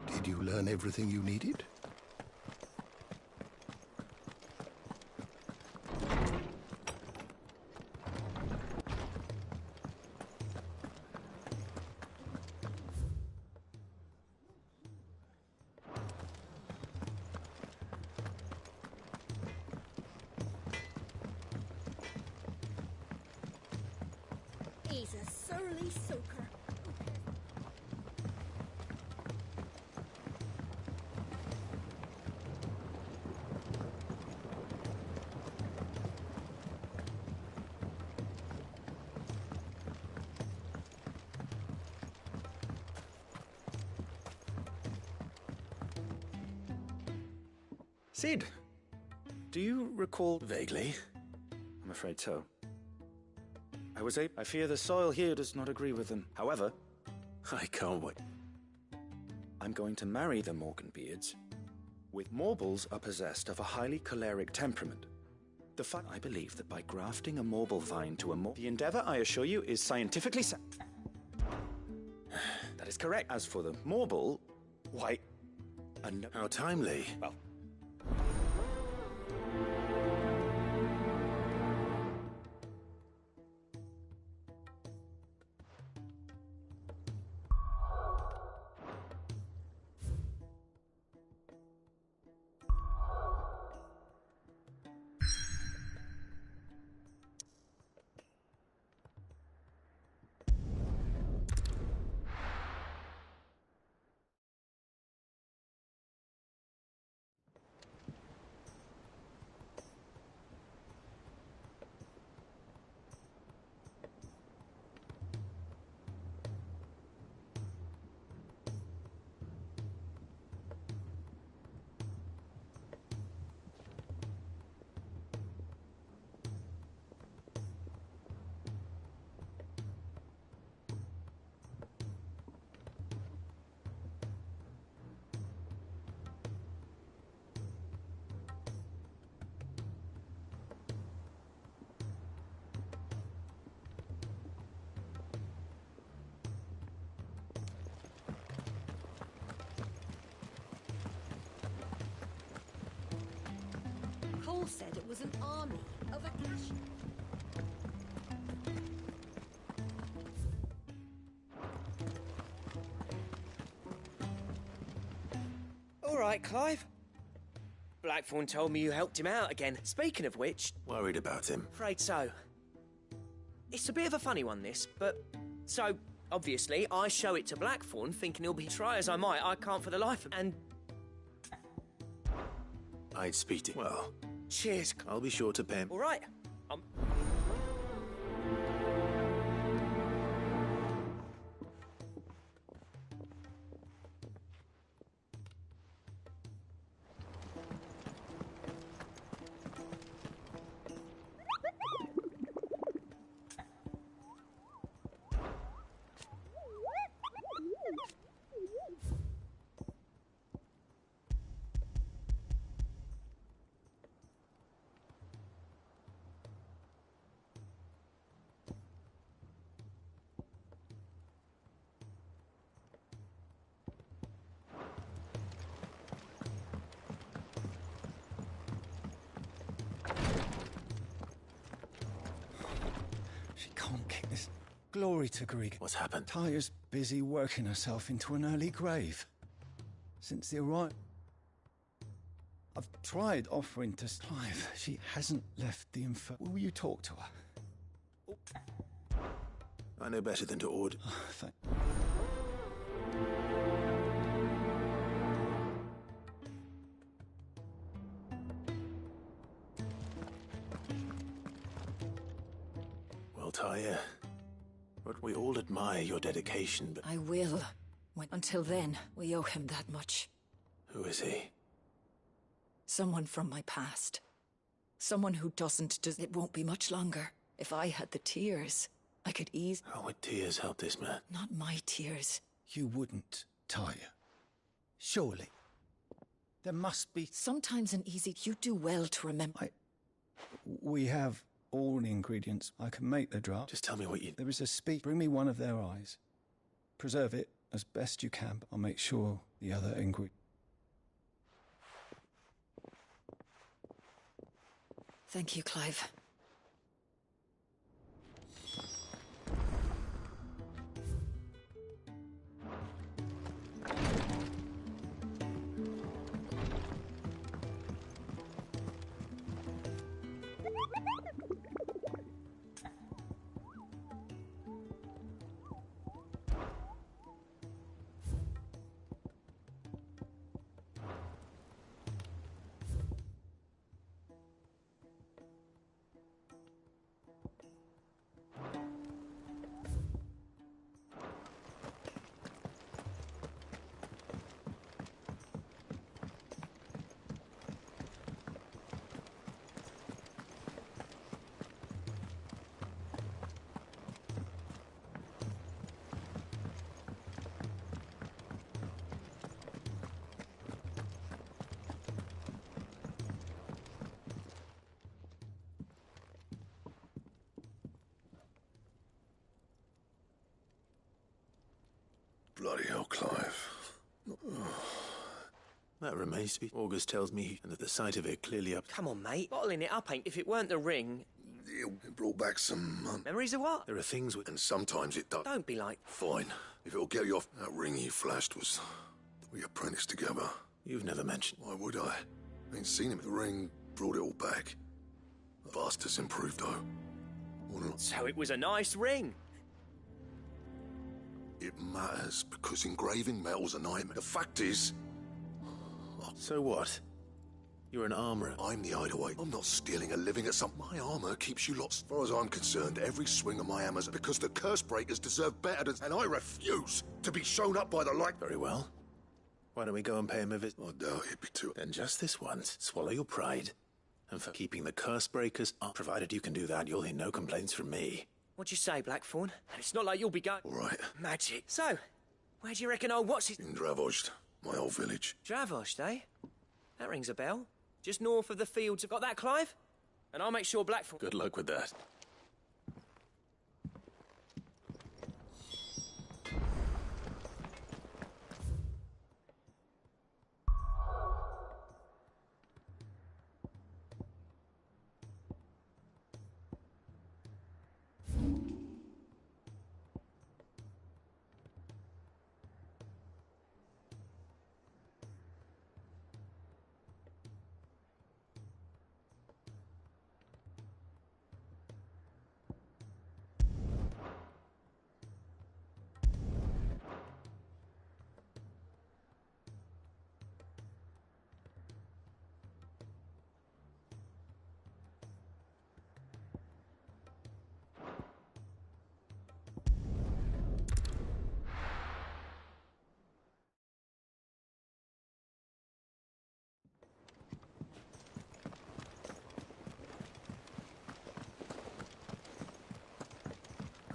Did you learn everything you needed? He's a surly soaker. Sid, do you recall... Vaguely. I'm afraid so. I fear the soil here does not agree with them. However... I can't wait. I'm going to marry the Morganbeards. Morbles are possessed of a highly choleric temperament. I believe that by grafting a Morble vine to a the endeavor, I assure you, is scientifically That is correct. As for the Morble, why... How timely. Well... Cole said it was an army of Acacia. All right, Clive. Blackthorn told me you helped him out again. Speaking of which... Worried about him? Afraid so. It's a bit of a funny one, this, but... So, obviously, I show it to Blackthorn, thinking he'll be... Try as I might, I can't for the life of... And... I'd speak to... Well... Cheers. I'll be sure to pay him. All right. Can't kick this. Glory to Grieg. What's happened? Tyre's busy working herself into an early grave. Since the arrival... I've tried offering to... Clive, she hasn't left the info. Will you talk to her? I know better than to order. Thank... Tyre, but we all admire your dedication, but... I will. Until then, we owe him that much. Who is he? Someone from my past. Someone who doesn't... It won't be much longer. If I had the tears, I could ease... How would tears help this man? Not my tears. You wouldn't, Talia. Surely. There must be... Sometimes an easy... You do well to remember... We have all the ingredients. I can make the draught. Just tell me what you... There is a speech. Bring me one of their eyes. Preserve it as best you can, but I'll make sure the other ingredients... Thank you, Clive. Bloody hell, Clive. That remains to be... August tells me, and at the sight of it clearly up... Come on, mate. Bottling it up ain't... If it weren't the ring... It brought back some... Memories of what? There are things with... And sometimes it does. Don't be like... Fine. If it'll get you off... That ring he flashed was... We apprenticed together. You've never mentioned... Why would I? Ain't seen him. The ring brought it all back. The bastard's improved, though. So it was a nice ring. It matters, because engraving metal's a nightmare. The fact is... So what? You're an armourer. I'm the hideaway. I'm not stealing a living at some... My armour keeps you lost. As far as I'm concerned, every swing of my hammer's because the curse breakers deserve better than... And I refuse to be shown up by the like... Very well. Why don't we go and pay him a visit? I doubt he'd be too... Then just this once, swallow your pride. And for keeping the curse breakers up, provided you can do that, you'll hear no complaints from me. What'd you say, Blackthorn? It's not like you'll be going... All right. Magic. So, where do you reckon old what's his... In Dravost, my old village. Dravost, eh? That rings a bell. Just north of the fields. Got that, Clive? And I'll make sure Blackthorn... Good luck with that.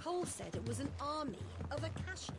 Cole said it was an army of Akashi.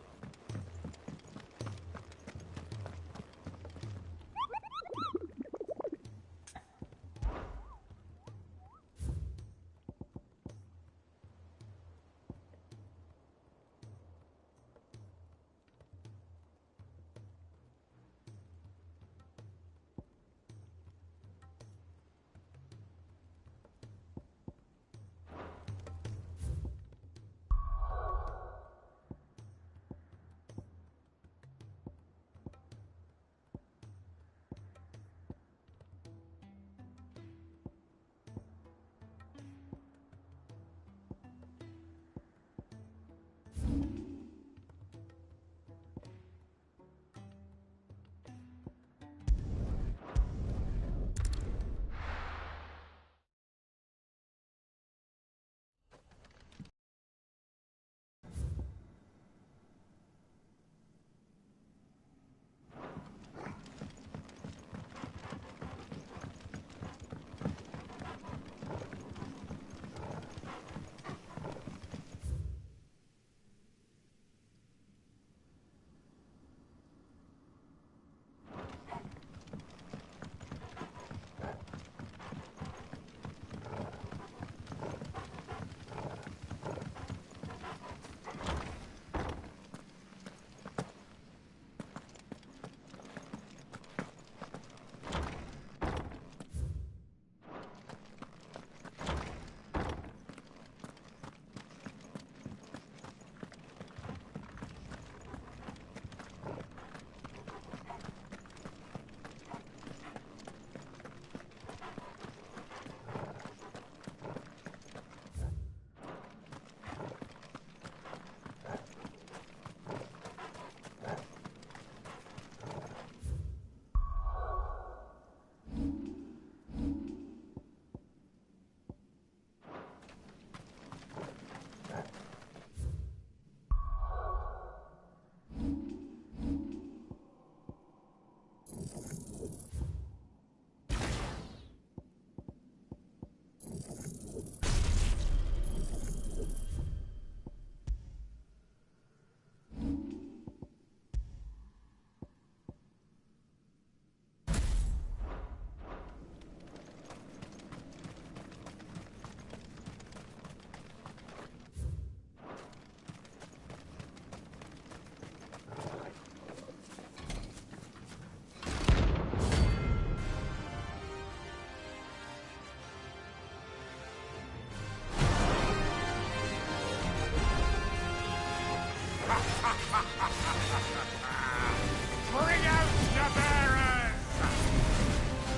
Bring out the bearers!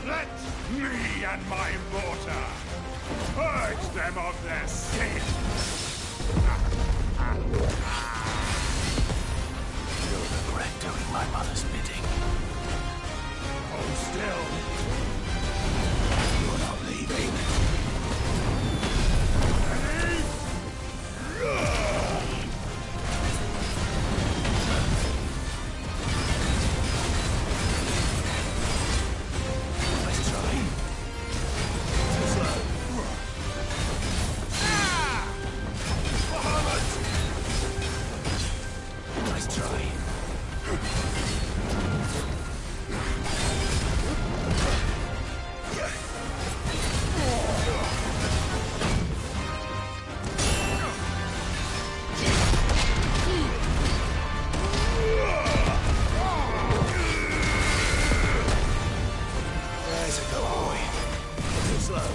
Let me and my mortar purge them of their sin! You'll regret doing my mother's bidding. Hold still. You're not leaving. Ready? Nice try. Too slow. Nice try. There's a go, boy. Too slow.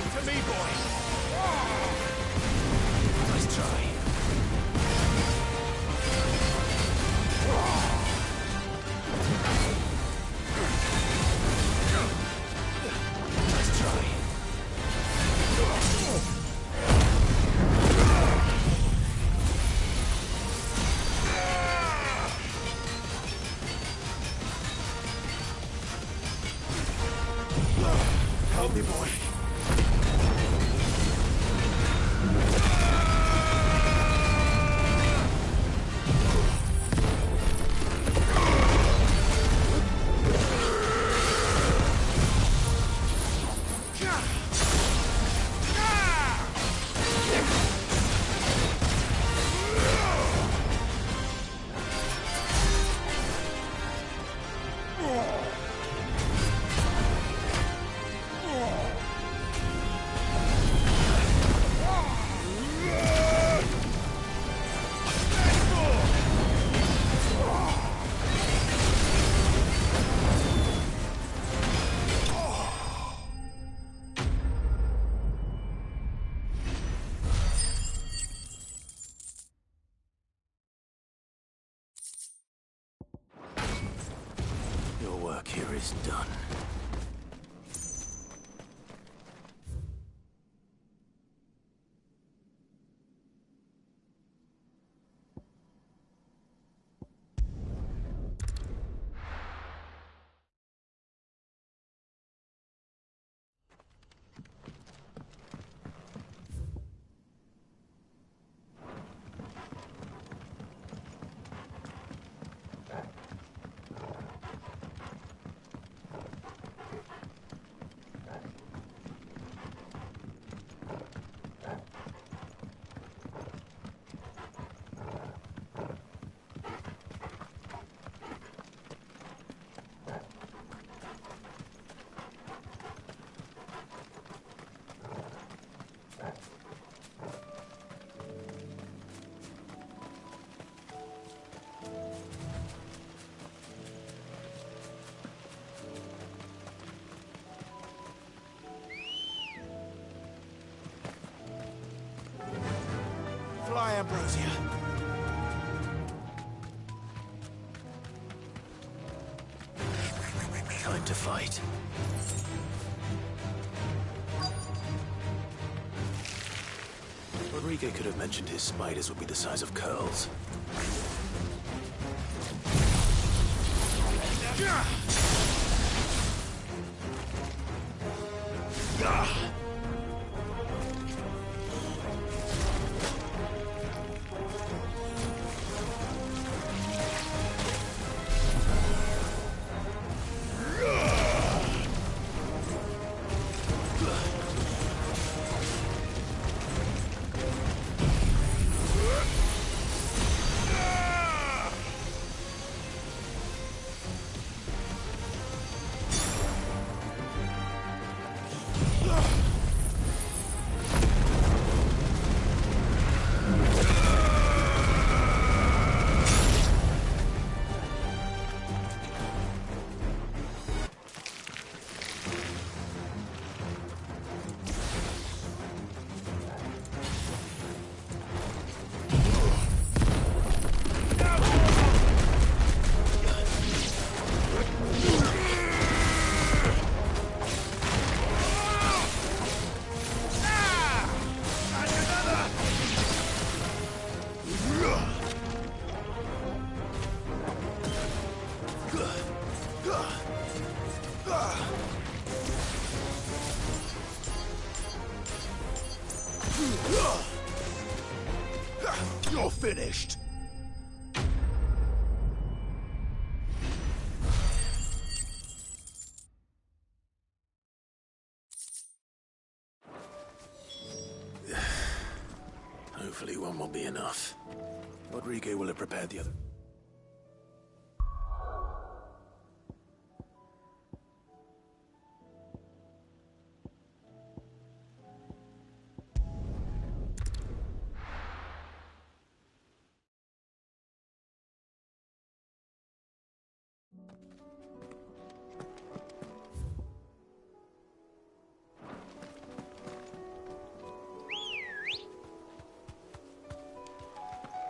To me, boy. Nice try. Nice try. Help me, boy. Your work here is done. Fly, Ambrosia. Time to fight. Rodrigo could have mentioned his spiders would be the size of curls. You're finished. Hopefully one will be enough. Rodrigo will have prepared the other.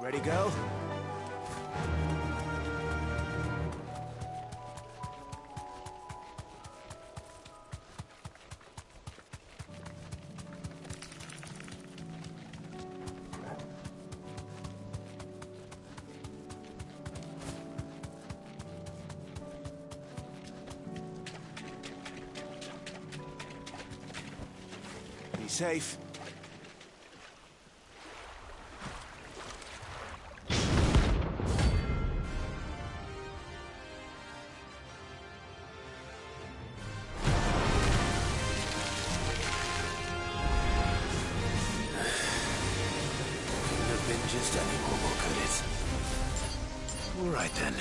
Ready, go? Be safe. Just any more, could it? All right then.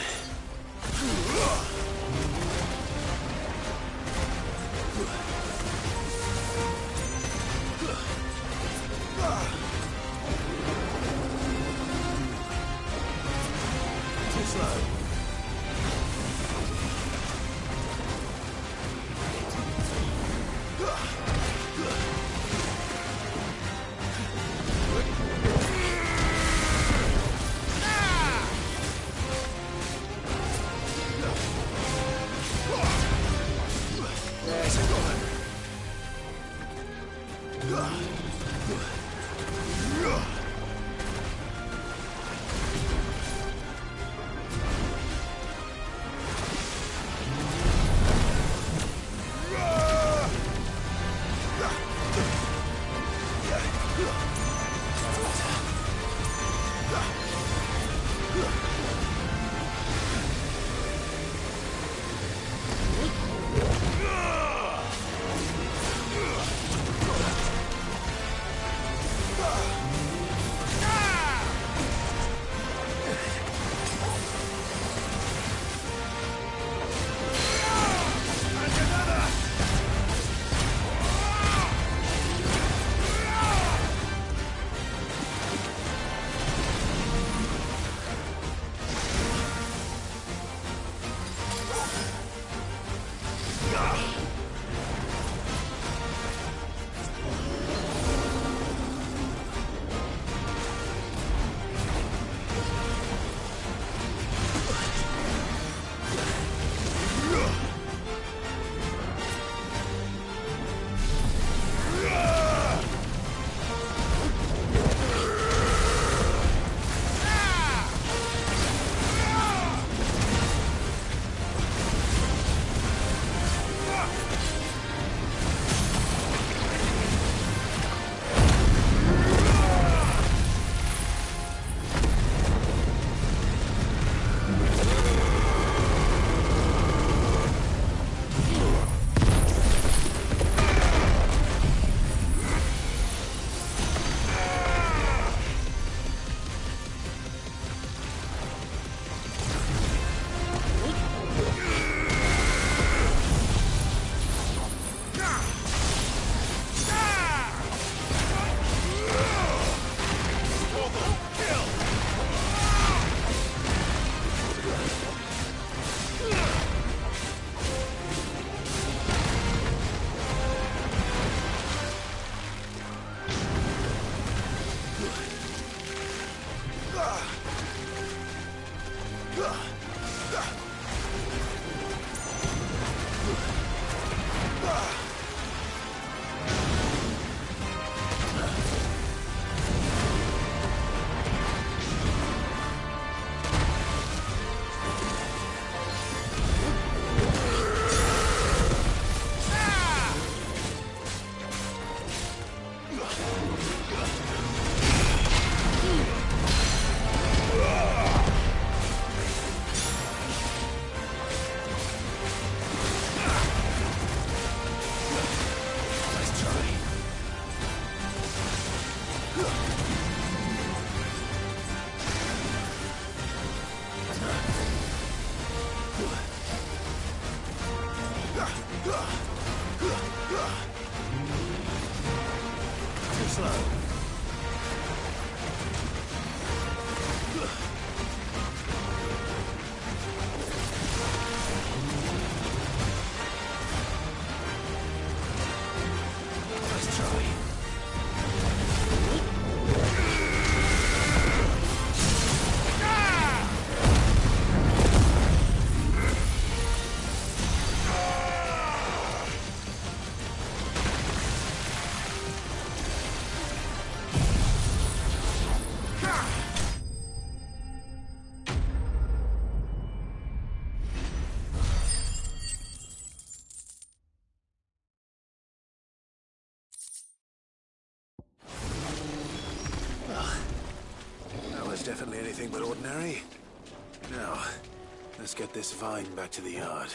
Too slow. slow. Let's try. Definitely anything but ordinary. Now, let's get this vine back to the yard.